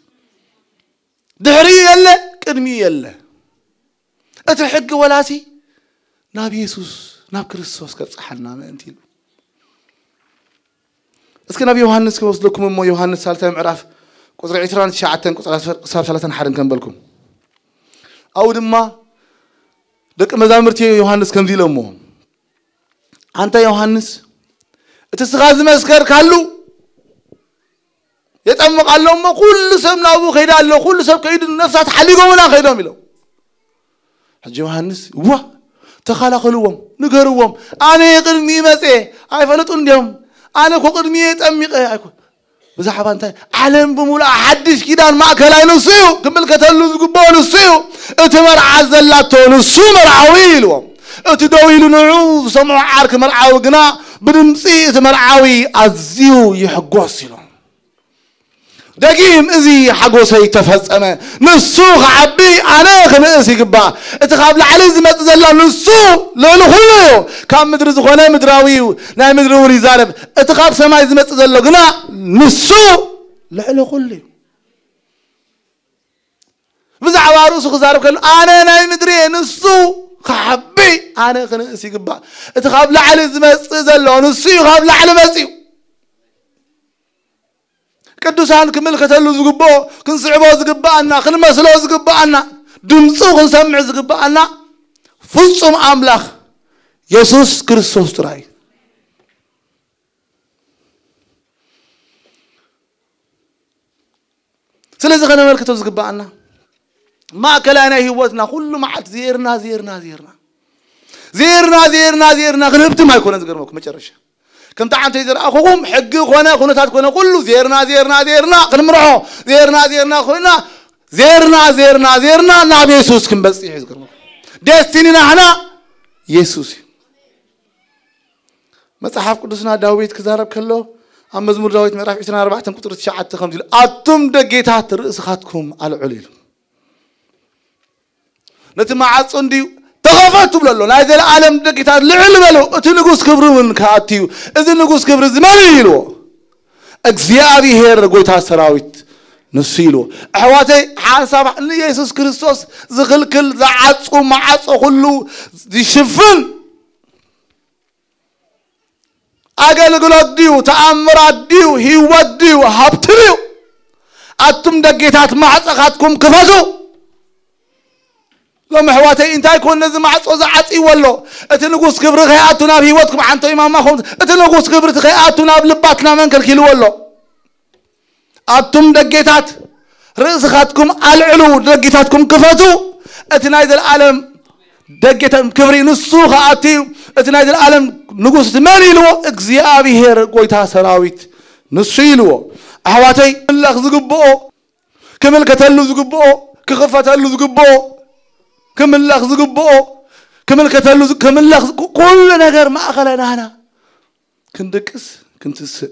دحري يلا قدمي يلا اتحق ولاسي ناب يسوس ناب كريستوس كصحنا ما انتي اسكي نبي يوحنس كوصل لكم مو يوحنس ثالثه معرف قطر 20 شعتن قطر 30 حرن كنبلكم او دما دق مزامرتي يوحنس كم زيلمو انت يوحنس اتسغاز مسكر كالو يتأمق اللهم كل سب نابو خيدا الله كل سب كيد النفسات حليقوا ولا خيدهم له حج يوحنس وا تخلقلوهم نغروهم انا قدمي مسي اي فلطوا انديهم انا كو قدمي يتأمق ايكو بزحبا انت عالم بمولا حدش كيدان ماكلاي نسيو كمل كتلو زغبو نسيو اتمر عزلاتو نسو مرعويلهم اتدويلو نعوذ سمع عارك مرعاوي قنا بدمصي اتمرعاوي ازيو يحقوسيلهم دقيم ازي حقوسي تفصمه نسو عبي انا خنسي قبا اتخاب لعلي زمت زلا نسو لولو كله كان مدر زخونه مدراويو ناي مدروري زارب اتخاب سماي زمت زلا غنا نسو لولو كله بزع واروس خزارب كل انا ناي مدري نسو خبي انا خنسي قبا اتخاب لعلي زمت زلا نسو خاب لعلي مسيو قدوسان كمل كتلو زغبو كنصعبو زغبانا كنمسلو زغبانا دمصو كنسمع زغبانا فصم املاح يسوس كريستوس تراي سلازي خنا ملكتو زغبانا ما كلانا هيوتنا كل معت زيرنا كنبت ما يكون زغرمكم مچرشه كم تعانت يدر أخوهم حق خونا خونتات خونا كله زيرنا كنمرعو زيرنا نبي يسوع كم بس يحزقنا دستيننا هنا يسوع مصحف قدسنا داويد كزارب كله أم مزمور داويد مراف 24 قطر 9 5 أتم دقيتات رأسخاتكم على عليل نتما عصندي تخافت بلالو نايز العالم دقيتات لعلم له اتنقص كبر من كاتيو اذا نقص كبر زمان يلو እግዚአብሔር ጎይታ ሰራዊት نسيلو احواتي حساب ان يسوع كريستوس زخلكل زعصو معصو كله يشفن اغلغلات ديو تامرات ديو هيوت ديو حبتريو اتم دقيتات معصخاتكم كفزو لما حواتي انت يكون نزم معصو زعصي ولو اتنقص كبر خياتنا بهيوتكم عنتو امامكم اتنقص كبر خياتنا بلباتنا منكل كيلو ولو أتم دقيتات رأسخاتكم العلو دقيتاتكم كفتو أتنايد العالم دقيت كبري نسوخ أتيو أتنايد العالم نقص ماليلو إكزيابي هير قويتا سراويت نسيلو أحواتي الله زقبو كمل كتلو زقبو كخفتلو زقبو كمل الله زقبو كمل كتلو كمل الله كل نجار ما أخلنا هنا كندكس كنتس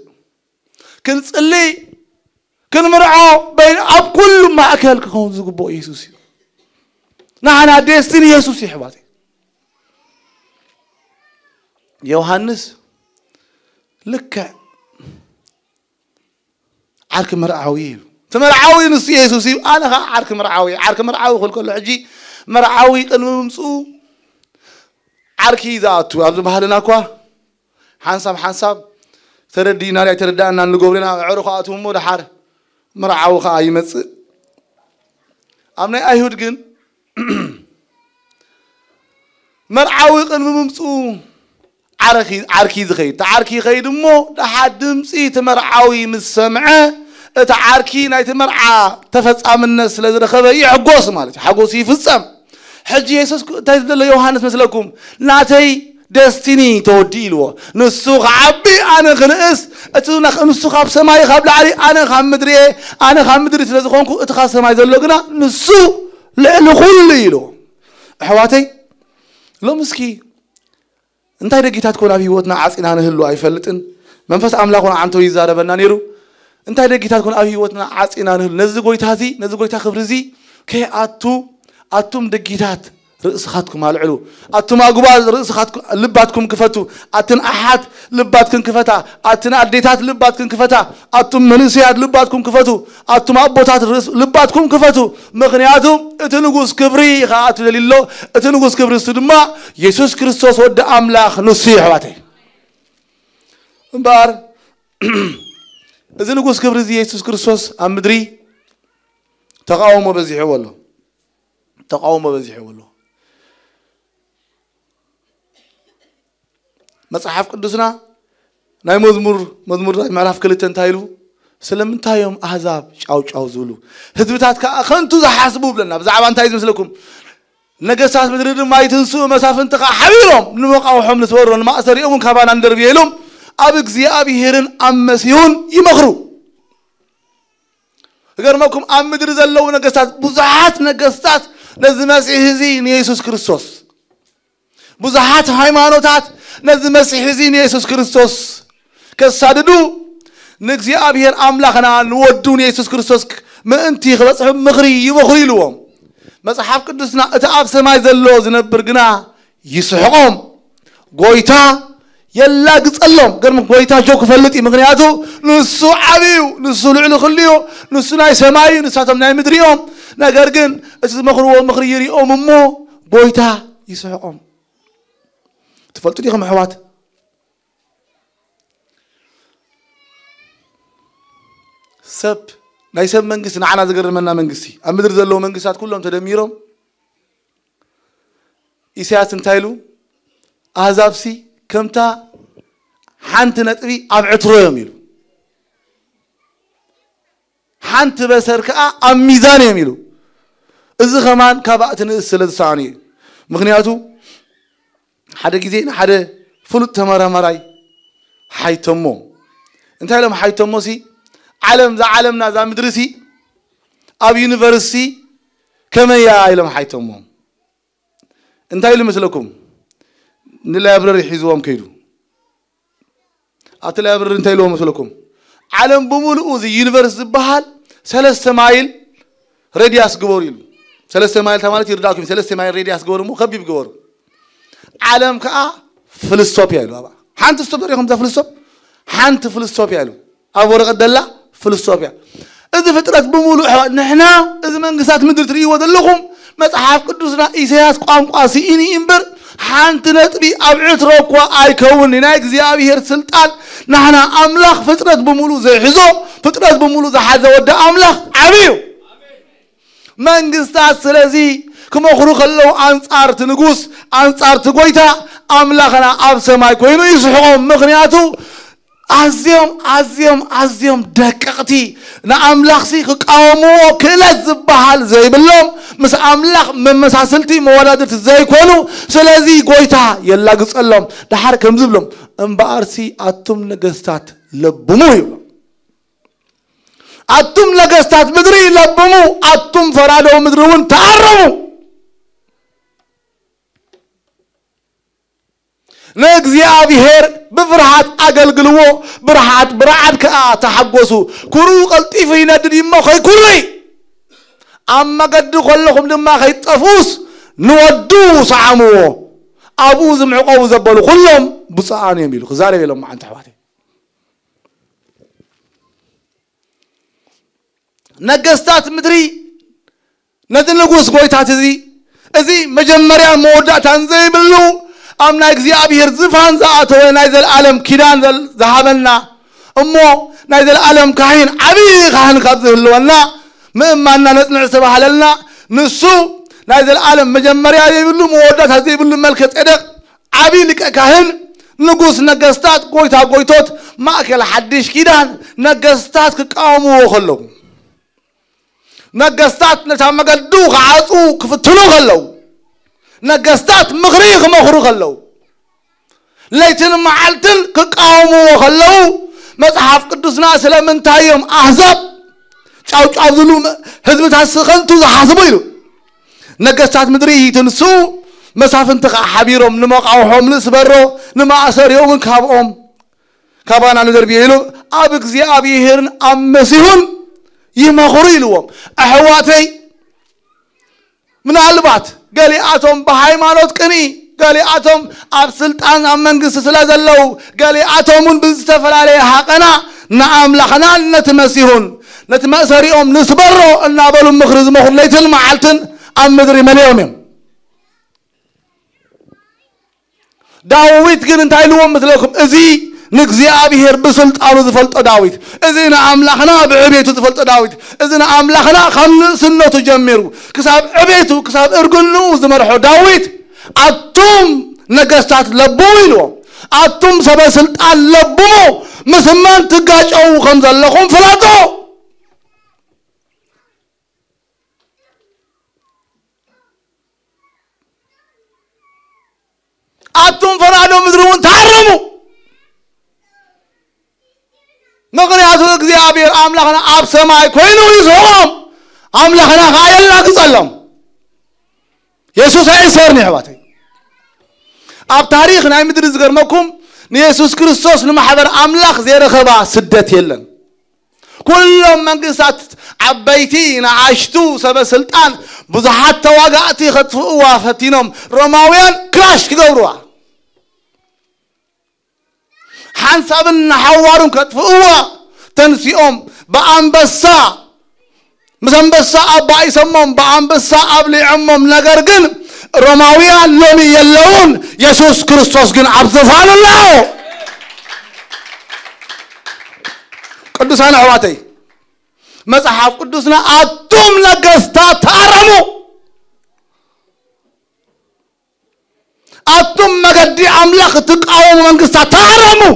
كنت اللي كن مرعو بين أب كل ما أكل كون زقبو يسوسي نحن ديستني يسوسي حباتي يوحنس لك عارك مرعوي تمرعوي نص يسوسي أنا عارك مرعوي كل عجي مرعوي الممسو عاركي ذاتو عبد بحالنا كوا حنساب تردينا لا تردنا نقولنا عرقاتهم مو دحار مرعو خا يمص امنا ايهود جن مرعو قنممصو عاركي زخي تعاركي خيدمو دحا دمصي تمرعوي مسمعه اتعاركي ناي تمرعا تفصامنه سلازرخبه يحغوس مالتي حغوس يفصم حجي يسوس تايدل يوحنس مسلكم ناتي دستيني توديلو نسوخ عبي انا خنقس اتنا نسوخ اب سماي خاب لعلي انا خام مدري سلازخونكو اتخا سماي زلو غنا نسو لكل يلو احواتي لو مسكي انت دغيتات كون ابي وتنا عصينا نهلو ايفلطن منفس املاكنا عنتو يزاربنا نيرو انت دغيتات كون ابي وتنا عصينا نهل نزي غويتا خبرزي كي اتوم دغيتات رأسخاتكم العلو أتم أقبال رأسخاتكم لباتكم كفتو أتن أحد لباتكم كفتا أتن أديتات لباتكم كفتا أتم منسيات لباتكم كفتو أتم أبوتات لباتكم كفتو مغنياتهم اتنقوس كبري خاطر لله اتنقوس كبري استدما يسوس كريستوس ود أملاخ نصيح واتي بار إذا نقوس كبري زي يسوس كريستوس أمدري تقاوموا بزيحه والله مصحف قدسنا ناي مزمور معرف كلتن تايلو سلمن تايوم احزاب ጫው زولو ህዝብታት ከንቱ ዘሐስቡ ብለና በዛዕባ እንታይ ዝመስለኩም ነገስታት ምድሪ ድማ ይትንሱ መሳፍንት ሓቢሮም ንመቃወሖም ንስወሮን ማእሰሪኦም ካባና እንደርብየሎም ኣብ እግዚአብሔርን አመሲሁን ይመኽሩ እገርመኩም ኣብ ምድሪ ዘለው ነገስታት ብዙሓት ነገስታት ለዚህ መሲህ እዚ ኢየሱስ ክርስቶስ ብዙሓት ሃይማኖታት نزل مسيح زين يسوع كريستوس كساددو نجزي أبيهر أملاكنا نودون يسوع كريستوس ما أنتي خلاص مغري لهم مسحاب قدسنا أتعب سماي زلوز نبرجنا يسحقهم قويتا يلا قصلهم قرم قويتا جوك فلتي مغنياتو نسو عبيو نسو لعنو خليو نسو ناي سماي نساتم ناي مدريهم نقرقن أساس مغري يريهم مو قويتا يسحقهم تفلتوا لي خم حوات سب لا يسب منقس نعنا زقر منا منقسي أمدر زلوا منقسات كلهم تدميرهم إسياس انتايلو أهزابسي كمتا حانت نتبي أبعترو يميلو حانت بسركا أم ميزان يميلو إذا خمان كابعتنا السلد ثاني مغنياتو حدا جزين حدا فلوت تمارا مراي حيتمو انت علم حيتمو سي عالمنا ذا مدرسي اب يونيفرسيتي كما يا علم حيتمو انت علم مثلكم نلايبرري حيزوهم كيدو اتلايبرري انت علم مثلكم عالم بمولو زي يونيفرسيتي بحال 3 مايل رادياس غبوريلو 3 مايل تمالت يرداكم 3 مايل رادياس غبورمو خبيب غبور عالم كا فلسطين يالو ابا حانت استبريهم ذا فلسطين حانت فلسطين يالو ابو ورقه دلا فلسطين اذا فترات بمولو نحنا اذا منقسات مدر تري ودلكم مصحف قدسنا إسياس قامقا سيني امبر حانت نطبي ابعت روكوا ايكون نا እግዚአብሔር ስልጣን نحنا املاخ فترات بمولو زي حزو فترات بمولو زي حدا ود املاخ عبيو منقسات سلازي كما خروخ الله أنصار تنقص أنصار تقويتا أملاكنا أب سماي كوينو يسحقهم مغنياتو أزيم دققتي نأملاخ سي كقامو كلا زبحال زي بلوم مس أملاخ من مساسلتي موالادة زي كونو سلازي قويتا يلا قصلهم دحار كم زبلهم انبارسي أتم نقستات لبمو يبلوم أتم نقستات مدري لبمو أتم فرادو مدرون تعرمو نغزيابيهر بفرحات أقلقلو برحات كأ تحقوسو كرو قلطيفي ندري ما خي كوري أما قد خلهم لما خي تفوس نودو صعمو أبو زمعقو زبالو كلهم بصعان يميلو خزاري بيلهم معان تحواتي نقستات مدري ندن نقوس قويتات ازي مجمريا مودع تنزي بلو أمنا إخزيابيهر زفان زاعته نايز العالم كيدان ذهبنا أمو نايز العالم كاين عبي كاين خبزه اللوانا مما أننا نصنع سبح لنا نسو نايز العالم مجمريا يبلو مودات هزي يبلو ملكة إدق عبي لك كاين نقوس نقستات قويتوت ما أكل حدش كيدان نقستات كقامو وخلو نقستات نتعمق الدوخ عاطو كفتلو خلو نقستات مغريق مخروق اللو ليتن معلتن كقاومو خلو مصحف قدسنا سلامن تايم احزاب چاو ظلم حزب تاسخنتو حاسبو يلو نقستات مدري تنسو مسافن تقع حبيرهم نمقاوهم نسبرو نما اسريوم كابهم كابانا ندر بيلو ابك زي ابيهرن امسيون يمخريلوم احواتي من البات قالي اتم بهايمانوت قني قالي اتم اب سلطان ام منግስት ስለዘለው قالي اتمون بزتفلالي حقنا نعم لخنا نتمسيون نتمسريهم نسبرو እና በሉ مخرز مخر ليتن معلتن ام مدري مليوم داويت ግን እንታይልዎም مثلكم ازي نغزيابيهر بسلطانو زفلطو داويت ازينا املاخنا بعبيتو زفلطو داويت ازينا املاخنا خمسنتو جميرو كساب عبيتو كساب ارغنو زمرحو داويت اتوم نغستات لبويلو اتوم سبا سلطان لبمو مسمان تغاچو خمزلخم فلاطو اتوم فرادو مدرون تعرمو مغنياتو እግዚአብሔር አምላክና አብ ሰማይ ኮይኑ ይዞም አምላክና ጋየላ ግጸለም ኢየሱስ አይሰርኒ ህዋቴ አብ ታሪክ ናይ ምድር ዝገርመኩም ኢየሱስ ክርስቶስ ንማሕበር አምላክ ዘረኸባ ስደት የለን ኩሎም መንግስታት ዓበይቲ ናዓሽቱ ሰበስልጣን ብዙሓት ተዋጋእቲ ኸጥፍኡዋ ፈቲኖም ሮማውያን ክራሽ ክገብሩዋ حنسابنا حوارون كتفوا تنسيهم بأنبسا مسنبسا أبا يسمون بأنبسا أبلي عمهم نجرجن روماويا لوني يلون يسوع كريستوس جن عبدفان الله قدسنا حواتي مصحف قدسنا أتوم لقستا تارمو أتوم مجدي أملاك تقاوم من قستا تارمو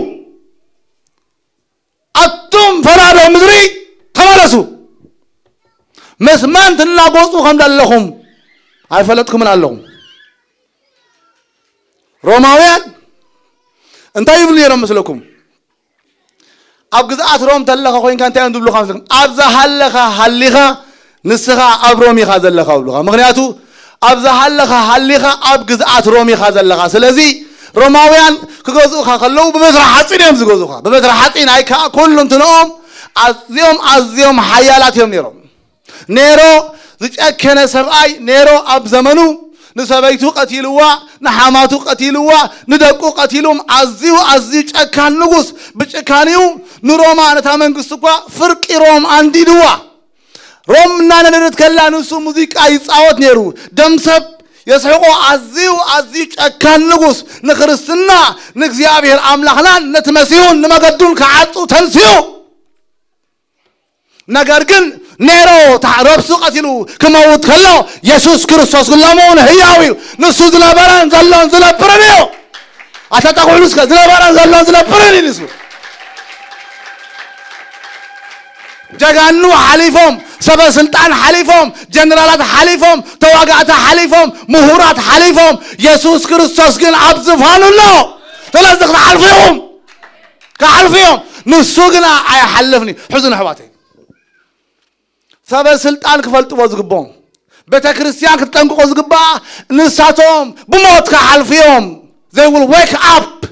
أتوم فرادو مدري تمارسو مسمان تنلاقوصو خمد اللهم هاي فلتكم من اللهم روماويان انتا يبلي رمسلكم أبقزات روم تلقا خوين كانت يندبلو خمسلكم أبزا حلقا حلقا نسخا أبرومي خازل لخا وبلغا مغنياتو أبزا حلقا حلقا أبقزات رومي خازل لخا سلازي روماويان كغوزوخا خلو بمسرح حطين يمز غوزوخا بمسرح حطين هاي كلهم تنوم أزيوم حيالات يوم نيرو زجأكنا سرعي نيرو أب زمنو نسبيتو قتيلوا نحاماتو قتيلوا ندقو قتيلهم عزيو جأكان نغوس بجأكانيو نروما نتامنغسوكوا فرقي روم عندي دوا روم نانا نتكلا نسو موزيك آيس آوات نيرو دمسب يسحقو عزيو جأكان نغوس نخرسنا نغزيابيهر أملاخنا نتمسيون نمقدون كعاتو تنسيو نقرقن نيرو تعرب سقتلو كما وتخلو يسوع كريستوس كلامون هياوي نسو زلبران زلبرانيو أتتقول نسك زلبران زلبراني نسو جاكانو حليفهم سبا سلطان حليفهم جنرالات حليفهم تواقعات حليفهم مهورات حليفهم يسوس كريستوس كن عبزفان الله تلازق حلفيهم كحلفيهم نسوقنا اي حلفني حزن حباتي سبا سلطان كفلت وزقبهم بيتا كريستيان كتنقو وزقبا نساتهم بموت كحلفيهم they will wake up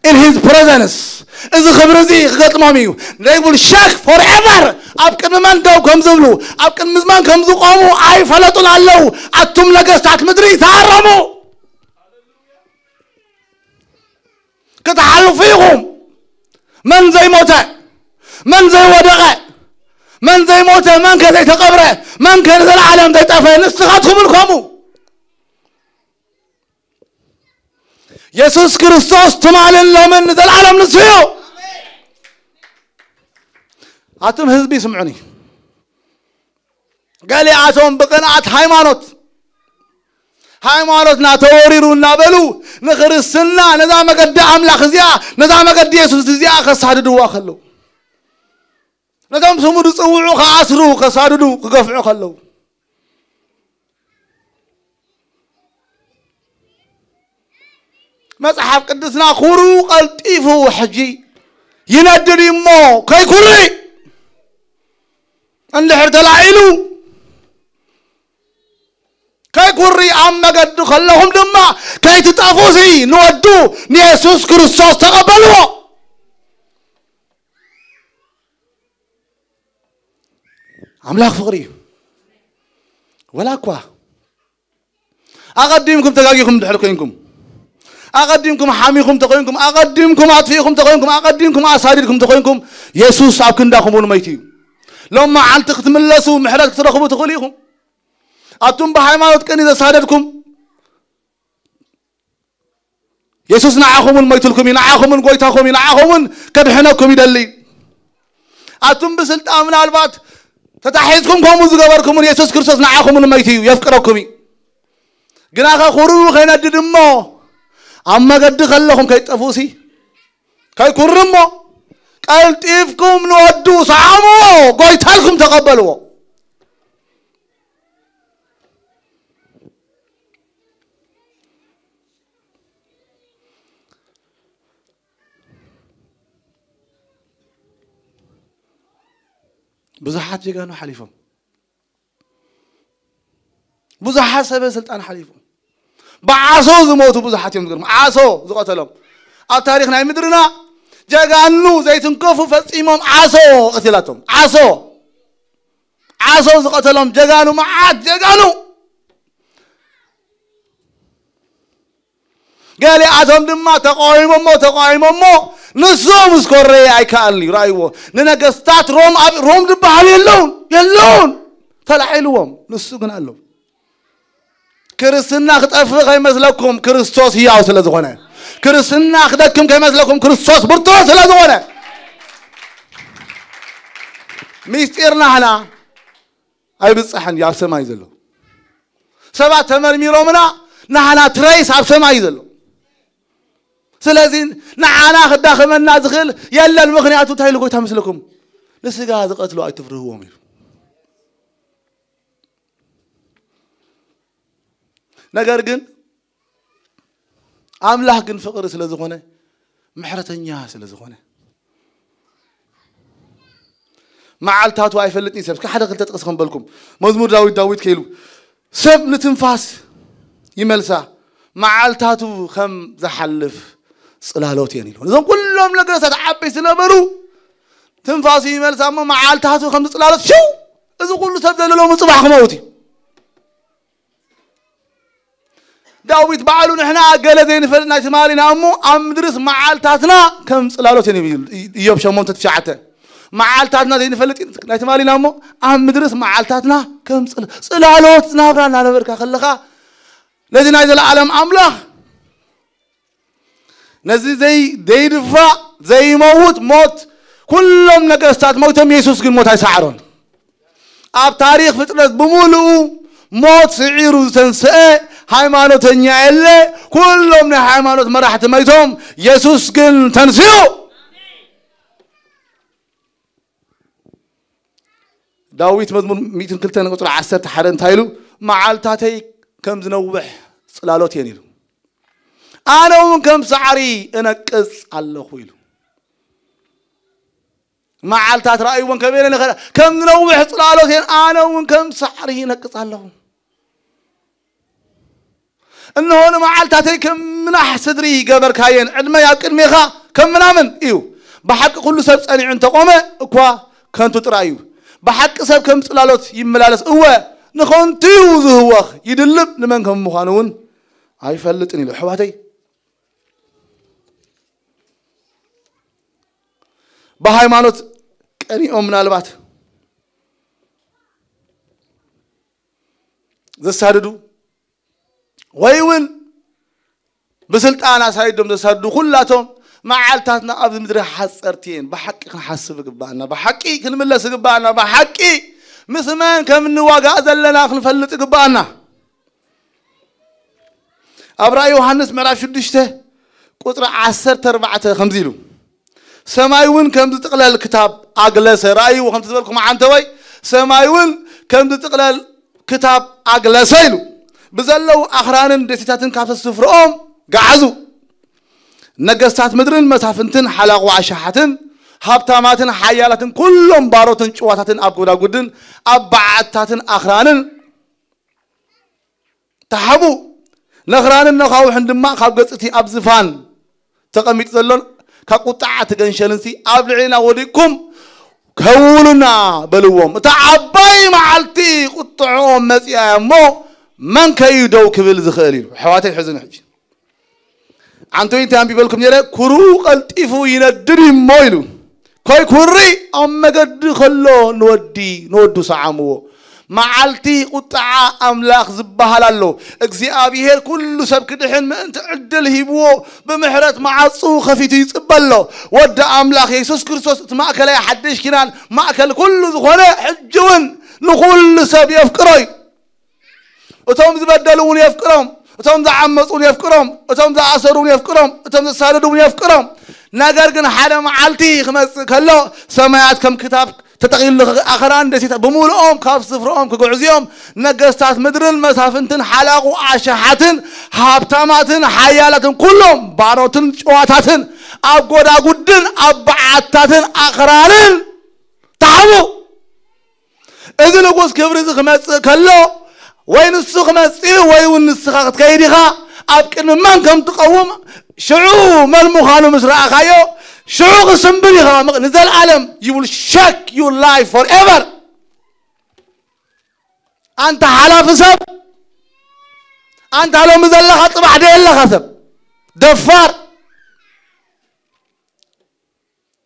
in his presence إذا خبرزي قط ماميو they will shake forever أبكر من دو كم زبلو أبكر مزمان كم زقامو أي فلتون علو أتم لقستات مدري تعرمو كتحلو فيهم من زي موتى من زي ودقة من زي موتى من كذا تقبره من كان ذا العالم ذا تفهم استخدموا الكمو يسوع كريستوس تمالن لمن ذا العالم نسيو أتم حزبي سمعني قال لي عاتهم بقناعة هايمانوت ناتوريرو نابلو نخر السنة نظام قد أملاخ زيا نظام قد يسوع زيا خسادو خلو نظام سمودو صوعو خاسرو خسادو قفعو خلو مصحف قدسنا خورو قلطيفو حجي ينادري مو كاي كوري عند حرتلاعيلو كاي كوري اما قد خلهم دما كاي تطافوسي نودو يسوع كريستوس تقبلوا املاك فقري ولا كوا اقدمكم تلاقيكم دحركينكم أقدمكم حاميكم تقولكم أقدمكم أطفيكم تقولكم أقدمكم أساديركم تقولكم يسوع أبكن داكم ونميتيو لما علتك تملسوا محرات ترخبوا تقوليكم أتم بحيمانات كن إذا سادركم يسوع نعاكم ونميتلكم ينعاكم ونقويتاكم ينعاكم كدحناكم يدلي أتم بسلط أمن البات تتحيزكم كم وزغبركم يسوع كريستوس نعاكم ونميتيو يفكركم جناك خورو خينا ددمو أما قد خلهم كي تفوسي كي كرمو قلت إفكم نودو صعامو قويت هلكم تقبلوا بزحات جيغانو حليفهم بزحات سبب سلطان حليفهم بعاسو زموتو بزحات يوم تقولهم عاسو زقتلهم التاريخ ناي مدرنا جاغانو زي تنكفو فصيمهم عاسو قتلاتهم عاسو زقتلهم جاغانو معات جاغانو قال لي اتهم دما تقايممو نسو مسكوري اي كالي رايو ننقستات روم دبال يلون تلعيلوهم نسو قنالو كريستنا خطف كيمثلكم كريستوس هياو سلازغونه كريستنا خدكم كيمثلكم كريستوس برتو سلازغونه ميستيرنا هنا اي بصحن يا سماي زلو سبع تمرميرومنا نحنا تريس اب سماي زلو سلازين نعنا خداخمنا زخل يلا المغنياتو تايلو قوي تمثلكم لسغا زقتلو اي تفرهوم ነገር ግን አምላክ ግን ፍቅር ስለሆነ محرتኛ ስለሆነ معالتاتو አይፈልጥኝ ሰብስ ከሐደ ክልተ ተጠቅስከም በልኩም መዝሙር ዳዊት ከይሉ ሰብ ንትንፋስ ይመልሳ معالتاتو ከም ዘሐልፍ ጽላሎት የኔ ነው እዞም ሁሉም ነገራት አበይ ስለበሩ ትንፋስ ይመልሳ معالتاتو ከም ጽላሎት ሽው እዚ ሁሉ ሰብ ዘለሎ ምጽባህ ከመውቲ داويت بعلو نحنا قلدين فلنا تمالنا أمو أم درس معالتاتنا كم صلالوتين يوب شمون تتشعته معالتاتنا دين فلت نتمالنا أمو أم درس معالتاتنا كم صلالوتنا برنا نبرك خلقا الذين هذا العالم أملا نزي زي ديرفا زي موت كلهم نقصات موتهم يسوع كل موت هيسعرون أب تاريخ فترة بمولو موت سعيرو تنسأ ሃይማኖተኛ ያለ ሁሉም ለሃይማኖት መራሕት ማይቶም ኢየሱስ ግን ተንስዮ داويت مزمور 102 قطر 10 حدا انتايلو معالتاتي كم زنوبح صلالوت ينيلو أنا ومن كم سعري أنا قص الله خويلو معالتات رأي ومن كبير كم زنوبح صلالوت أنا ومن كم سعري نقص الله إنه أنا معالتاتي كم منح صدري قبر كاين عندما يأكل ميخا كم منامن إيو بحق كل سبس أنا عند تقومه أكوا كنتو ترايو بحق سب كم صلالوت يملالس هو نخونتيو زهوخ يدلب لمن كم مخانون هاي فلتني له حواتي بهاي مانوت كأني أمنا لبات زسادو ويون بسلت أنا سايدهم زسادو كلاتهم معالتاتنا أبد مدري حسرتين بحقي نحسب قبانا بحقي كنملس قبانا بحقي مثمان كم نواقع ذلنا نفلت قبانا أبرأ يوحنس معرف شدشته قطر 10-4 سمايون كم تقلل الكتاب أجلس رأي وخم تقبلكم عن توي سمايون كم تقلل كتاب أجلسيلو بزلوا أخران دستاتن كافة السفرهم قعزوا نجستات مدرن مسافنتن حلاق وعشحتن هابتاماتن حيالاتن كلهم باروتن شواتاتن أبقودا قدن أبعتاتن أخرانن تحبو نخرانن نخاو حندما خابقتي أبزفان تقميت زلون كقطعة تقنشلنسي أبلعنا وديكم كولنا بلوهم تعباي معلتي قطعوهم مسيا مو من كيدو كبل زخاليل حواتي الحزن حجي عنتو انت عم بيقولكم يلا كرو قلطيفو يندري مويلو كوي كوري أما قد خلو نودو سعامو معالتي قطعة أملاخ زبها لالو اكزي أبيهر كل سبك دحين ما انت عدل هيبوو بمحرات معصو خفيتي يتقبلو ود أملاخ يسوس كريستوس ماكل يا حدش كنان ماكل كل زخونه حجون نقول سب يفكري وتوم زبدلون يفكرهم وتوم ذا عمصون يفكرهم وتوم ذا عصرون يفكرهم وتوم ذا سالدون يفكرهم ناقر كن حدا معالتي خمس كله سمايات كم كتاب تتغيل آخران دسيتا بمولهم كاف صفرهم كقعزيهم نقستات مدرن مسافنتن حلاقوا عشحاتن هابتاماتن حيالاتن كلهم باروتن شواتاتن أبقودا قدن أبعاتاتن آخرانن تعبوا إذن لقوس كبرز خمس كله وين السوق مسير وين السخاء كيدها أبكر من كم تقوم شعو ملمخانو مسرع خايو شعو سنبليها نزل العالم you will shake your life forever أنت حلاف سب أنت لو مزلخ طبع ديل خسب دفار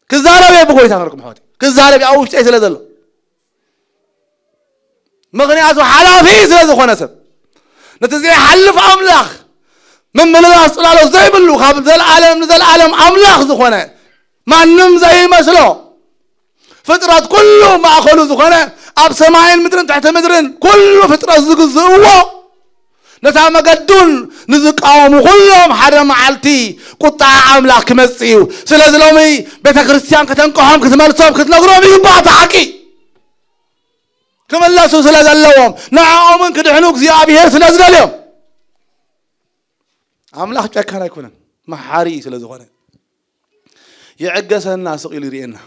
كزارة بيبقوا يتعملكم حواتي كزارة بيأوش تأيس لذلو مغنياتو حلافي سلازو خونسب نتزي حلف أملاخ من الله صلى زي بلو خاب نزل العالم أملاخ زخونه ما نم زي مسلو فطرات كله ما أخلو زخونه أب سماين مدرن تحت مدرن كله فطرة زقزقوا نتعم قدون نزقاهم كلهم حرم عالتي قطع أملاخ كمسيو سلازو لومي بيتا كريستيان كتنقهم كتمالسوم كتنقروم يبقى حقي كما الله سلازو اللوم نعم كدحنوك زيابيهر سلازو اليوم أملاخ جاكنا يكون محاري سلازوخنا يعجز الناس قيل رينا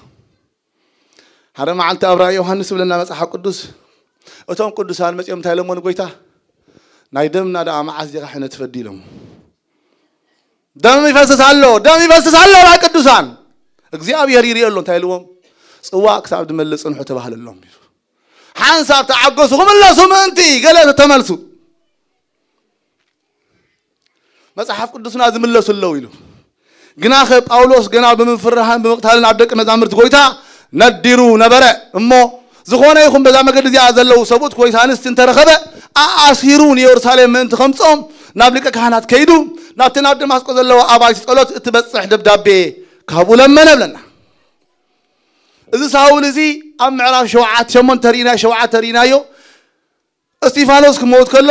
هذا معلت أبرا يوحنس بلنا مسح قدوس وتوم قدوسان مسيم تايلمون قويتا نايدم نادا معاز جا حنا تفدي لهم دم يفسس الله لا قدوسان እግዚአብሔር ይሪየሎን ታይልዎም ጽዋ ክሳብ ድመልጽ እንሑ ተባህለሎም ሓንሳብ ተዓገሱ ክመለሱ ምንቲ ገለ ተመልሱ መጽሐፍ ቅዱስና ዝምለሱለው ኢሉ ግና ጳውሎስ ገና በመፍራሃን በመቅታልን አደቅ መዛምርት ጎይታ ነዲሩ ነበረ እሞ ዝኾነ ይኹን በዛ መገድ እዚኣ ዘለው ሰቡት ኮይታንስ እንተረኸበ አሲሩን ኢየሩሳሌም ምንት ከምጾም ናብ ሊቀ ካህናት ከይዱ ናብተና ደማስቆ ዘለው አባይ ጸሎት እትበጽሕ ደብዳቤ ካብኡ ለመነ ብለና እዚ ሳውል እዚ ኣብ ምዕራፍ 7 ተሪናዮ እስጢፋኖስ ክሞት ከሎ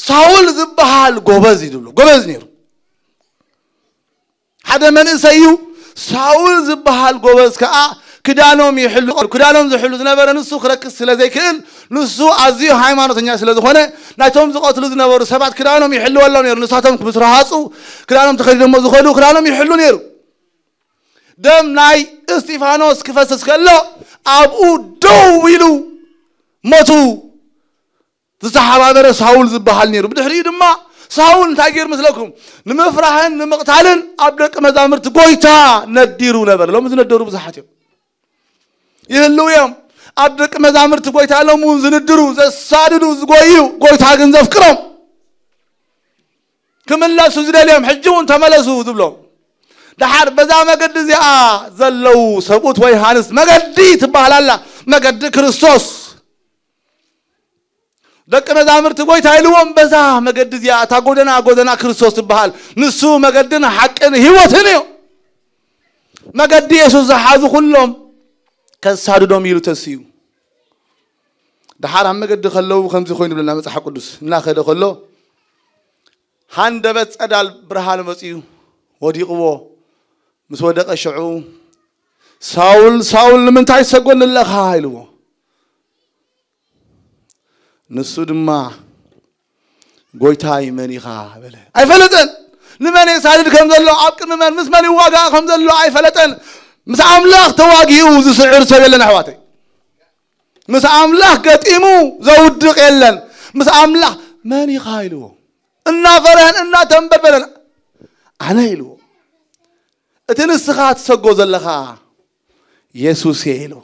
ሳውል ዝበሃል ጎበዝ ይድብሉ ጎበዝ ነይሩ ሓደ መንእሰዩ ሳውል ዝበሃል ጎበዝ ከኣ كدانهم يحلو كدانهم زحلو زنبر نسو خركس سلازي كل نسو عزيو هايمانوتنيا سلازي خونه نايتهم زقاتلو زنبر سبات كدانهم يحلو ولا نيرو نساتهم بسرعاتو كدانهم تخليهم زخلو كدانهم يحلو نيرو دم ناي استيفانوس كفسس كله أبو دويلو موتو تسحب ساول زبحال نيرو بدحري دما ساول تاجر مثلكم نمفرحن نمقتالن أبدك مزامرت قويتا نديرو نبر لو مزندرو بزحاتهم يهلو يوم أبدك مزامرت قويتا لو مزندرو زساددو زقويو قويتا جنزف كرم كمل لا سوزنا اليوم حجون تملسوا ذبلهم دحر بزا مقد زيا زلو سبوت ويهانس مقدي تبهل الله مقد كريستوس دك مزامر تقوي تايلوم بزا مقد زيا تاقودنا كريستوس تبهل نسو مقدنا حقن هيوتنيو مقد يسوس زحازو كلهم كسادو دوم يلو تسيو دحر هم مقد خلو خمسي خوين بلنا مسح قدس لا خير خلو هاندبت أدال برهان مسيو ودي قوة مسودق الشعو ساول من تاي سقون الله هايلو نسود ما قويتاي مني خابله أي فلتن لمن يساعد كم ذلوا عبك من مسمني واقع كم ذلوا أي فلتن مس عملاق تواقي وز سعر سبيل لنا حواتي مس عملاق قتيمو زود قيلن مس عملاق مني خايلو إنا فرهن إنا تنببلن أنا يلو اتنسخات سقو زلخا يسوس يلو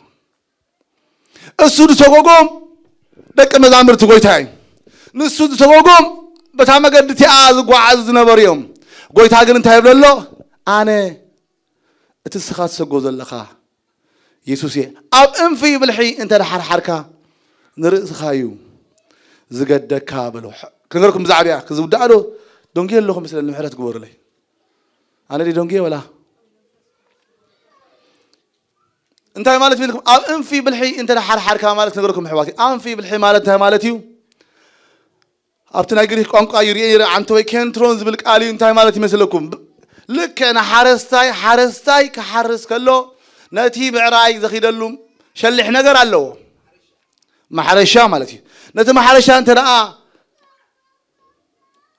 السود سقوقهم دك مزامر تقويتاي نسود سقوقهم بتاما قدتي قوعز نبريهم قويتا قن انتهي بلالو أنا اتنسخات سقو زلخا يسوس يلو أب انفي بالحي انت لحر حركة نرئس خايو زقد دكابلو كنقولكم زعبيا كزودعلو دونجي لكم مثل المحرات قبور لي أنا دي دونجي ولا أنت مالت فيكم أنفي بالحي أنت لحر حركة مالت نقولكم حواتي أنفي بالحي مالتها مالتيو أبتنا يقريك أنقا يري عن توي كنترونز بالقالي أنت مالتي مثلكم لك أنا حارستاي كحارس كله نتي بعراي زخيدلهم شلح نجر على له محرشة مالتي نت محرشة أنت لا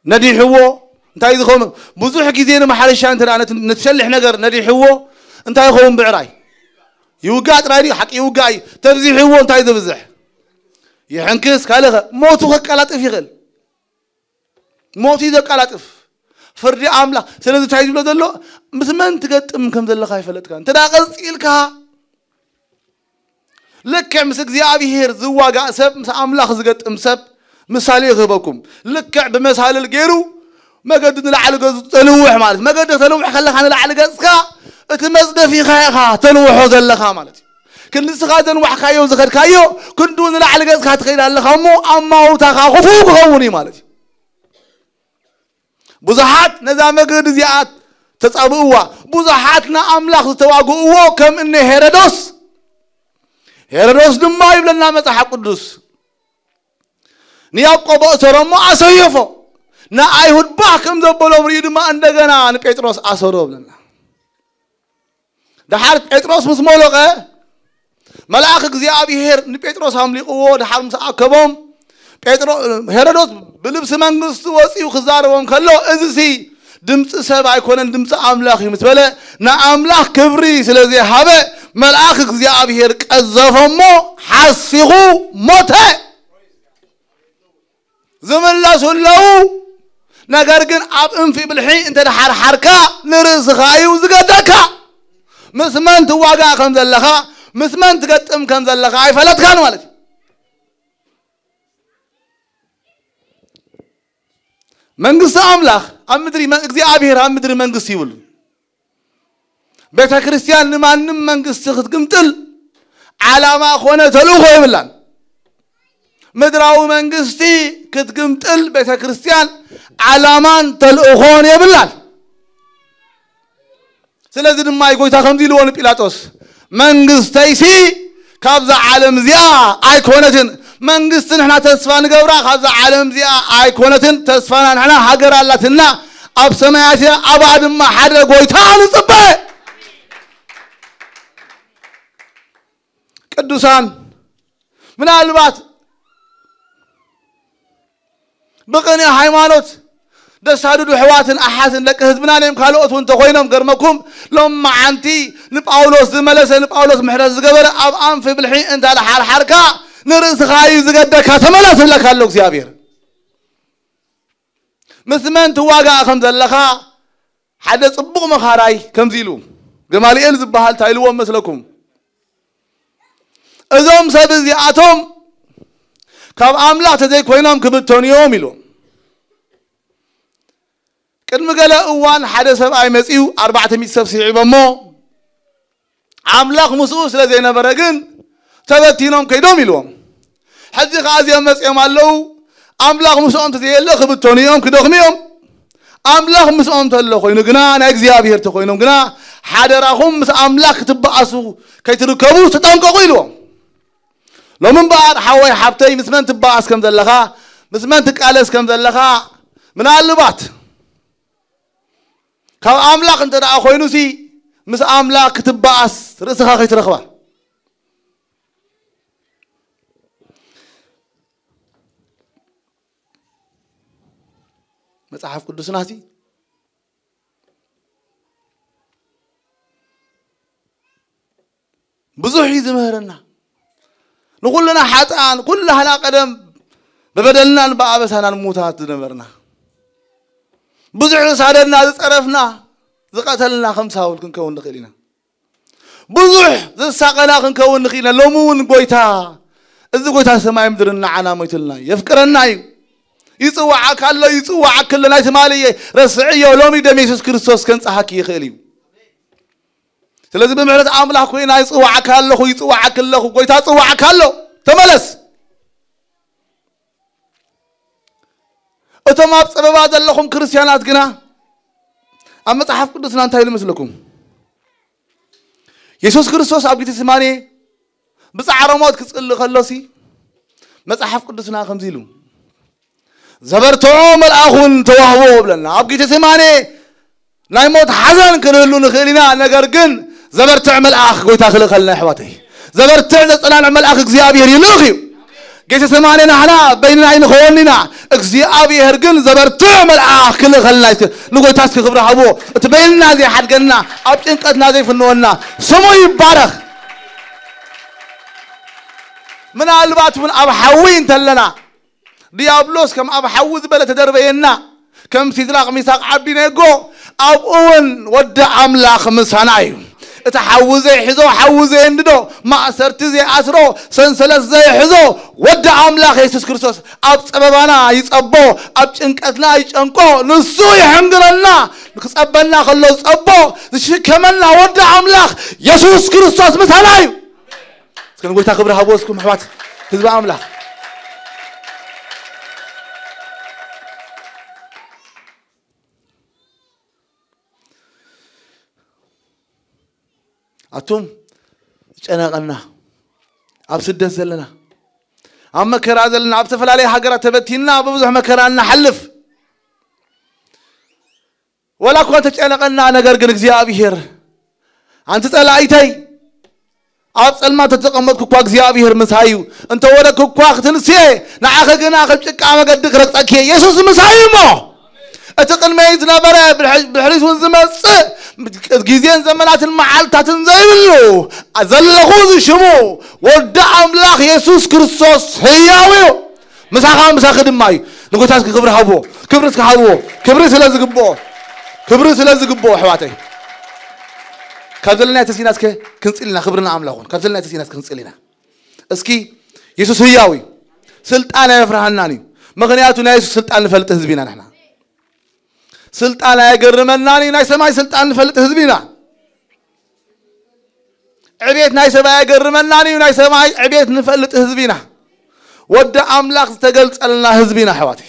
ندي حوو أنت يدخون بزوج كذين محرشة أنت لا نتشلح نجر ندي حوو أنت يخون بعراي يوقع تراري حق يوقع تبزي حوو أنت يذبزح يحنكس كالغ موتو كالاتف يغل موتي ذا كالاتف فردي عاملة سنة تعيد ولا دلو مثل تقت كم دلو خايف لك أنت راقص إلكها لك مسك زي أبي هير زواج أسب مس عاملة خزقت أمسب مثالي غبكم لك بمثال الجيرو ما قد نلعلق تنوح مالك ما قد تنوح خلك أنا نلعلق أسكا تمزد في خيخها تنوح وزلخها مالتي كل سخادن وحكايو زخر كايو كندون نلعلق أسكا تخيل الله خمو أما وتخافوا بخوني مالتي بزحات نظام قد زيات تصابوا بزحاتنا أملاخ تواجهوا كم إنه هيرودوس دم ما يبلنا مسح قدوس نيابق بأسره ما أسيفه نا أيهود باكم ذبلوا مريد ما عندنا نبيتروس أسروا بلنا ده حرب بيتروس مسمولقه ملاك زي أبي هير نبيتروس هم لقوه ده حرب مسأكبهم بيتروس هيرودوس بلبس منقص وسي وخزارهم خلوا إزسي دمت سبع يكون دمت أملاخ مثله نا أملاخ كبري سلزي هذا ملاك زي أبي هير كذفهم حسقوا موته زمن الله سلوا نقرقن أب انفي بالحين انت دحر حركة نرز خايو زقدكا مسمن تواقع كم ذلخا مسمن تقتم كم ذلخا أي فلت كان والدي منقص أملاخ أمدري من زي أبير أمدري منقص يقول بيت كريستيان ما نم منقص تخد قمتل على ما أخونا تلوخو يملان مدراو منقصتي كد قمتل بيت كريستيان على ما تلوخون يملان سلازم ما يقول تاخم دي لون بيلاطوس منقصتي كابز عالم زيا أيقونتن منقصت نحنا تسفان قبرا كابز عالم زيا أيقونتن تسفان نحنا حجر الله تنا أب سماعتي أبعد ما حدا قوي تان صبي ቅዱሳን ምናልባት بقني حيمانوت دسادو حواتن أحسن لك هزبنا نيم خالوت وانت خوينهم قرمكم لما عنتي نبقاولوس زملسه نبقاولوس محرز زقبر أب أنفي بالحين انت على حال حركة نرس خايز زقدك هتملس لك هالوك زيابير مثمن تواقع خمز اللخا حدا صبغ مخاراي كم زيلو جماليين زبهال تايلوهم مثلكم إذا سبز يعتم كاب أملاك تزي كوينام كبتوني يوم يلوم كلمة قال أوان حدث أي مسيو 400 سبسي بمو أملاك مسؤول لزينا برجن تبتينام كيدوم يلوم حدي خازي مسيو مالو أملاك مسؤول تزي الله كبتوني يوم كدوم يوم أملاك مسؤول تلو خوينو جنا نأجزي أبيهر تخوينو جنا حدا راهم مس أملاك تبقاسو كي تركبوا تتانقوا يلوم لو من بعد حوي حبتي مسمن تبقاس كم ذلها مسمن تقالس كم ذلها من اللبات كم أملاك أنت دا أخوينو سي مس أملاك تبقاس رأسها خيت رخبة مصحف قدس ناسي بزوحي زمهرنا نقول لنا حتان كلها لا قدم ببدلنا بأبسنا الموتات دمرنا بزح صادنا تصرفنا زقتلنا 5 ولكن كون نخيلنا بزح زساقنا كون نخيلنا لومون قويتا إذا قويتا سماي مدرنا عنا ميتلنا يفكرنا يصوعك الله يصوعك كلنا شمالي رسعيه ولومي دم يسوع كريستوس كان صحكي خيلي ስለዚህ በምህረት አምላክ ሆይ ናይ ጽዋዓካ አለሁ ይጽዋዓካ አለሁ ቆይታ ጽዋዓካ አለሁ ተመለስ እተማ ጽበባ ዘለኹም ክርስቲያናት ግና ኣብ መጽሐፍ ቅዱስና እንታይ ይመስለኩም ኢየሱስ ክርስቶስ ኣብ ጌቴሴማኒ ብጻዕረ ሞት ክጽልይ ከሎሲ መጽሐፍ ቅዱስና ከምዚ ኢሉ ዘበርትዖ መልአኹን ተዋህቦ ብለና ኣብ ጌቴሴማኒ ናይ ሞት ሓዘን ክንህሉ ንኽእል ኢና ነገር ግን زبرتع ملأخ قويتا خلق لنا حواتي زبرتع زصنع ملأخ እግዚአብሔር ይልኽዩ ጌታ ሰማኔና ሐና በይንና ይንኾንና እግዚአብሔር ግን ዘበርትዕ መላእክ ክልኸልና ንጎይታስ ክብር ሃቦ እትበይንና ዘይ ሓድገና ኣብ ጭንቀትና ዘይፍንወና ስሙ ይባረኽ ምናልባት ምን ኣብ ሓዊ እንተለና ዲያብሎስ ከም ኣብ ሓዊ ዝበለ ተደርበየና ከም ሲድራቅ ሚሳቅ ዓቢኔጎ ኣብ እውን ወደ ኣምላኽ ምሳና እዩ تحوزي حزو حوزي اندو ما سرتزي اسرو سنسلس زي حزو ود املاك يسوع كريستوس اب صببانا يصبو اب ጭንቀትና ይጨንቆ ንሱ ይሐምድልና ንክጸበና خلو صبو ዝሽከመና ወደ አምላክ ኢየሱስ ክርስቶስ ምሳናዩ እስከን ጎይታ ክብር ሃቦስኩም ሕዋት ህዝብ አምላክ أتوم أنا قلنا أبسد زلنا أما كرا زلنا أبسفل عليه حجرة تبتينا بوزح مكرنا حلف ولا كنت أنا قلنا أنا قرقن زيابير أنت تلاقيتي أبسل ما تتقمت كوكواك زيابير مسايو أنت ولا كوكواك تنسيه نعاقنا خبشك عم قد ذكرتك يسوع مسايو ما أتقن ما يزنا برا بالحريص والزمان جزيان زمانات المعالطات نزايلو أزلخوذ شمو ودع أملاك يسوع كريستوس هياويو مساخد ماي نقول تاسك كبر هابو كبرت كهابو كبرت لازق بو حواتي كذلنا تسينات كنسلنا خبرنا أملاكون كذلنا تسينات كنسلنا اسكي يسوع هياوي سلطان يفرحناني مغنياتنا يسوع سلطان فلت حزبنا نحن سلطان يقرمناني ناي سماي سلطان فلت حزبنا عبيت ناي سماي يقرمناني ناي سماي عبيت نفلت حزبنا ود املاك تقلص لنا حزبنا حواتي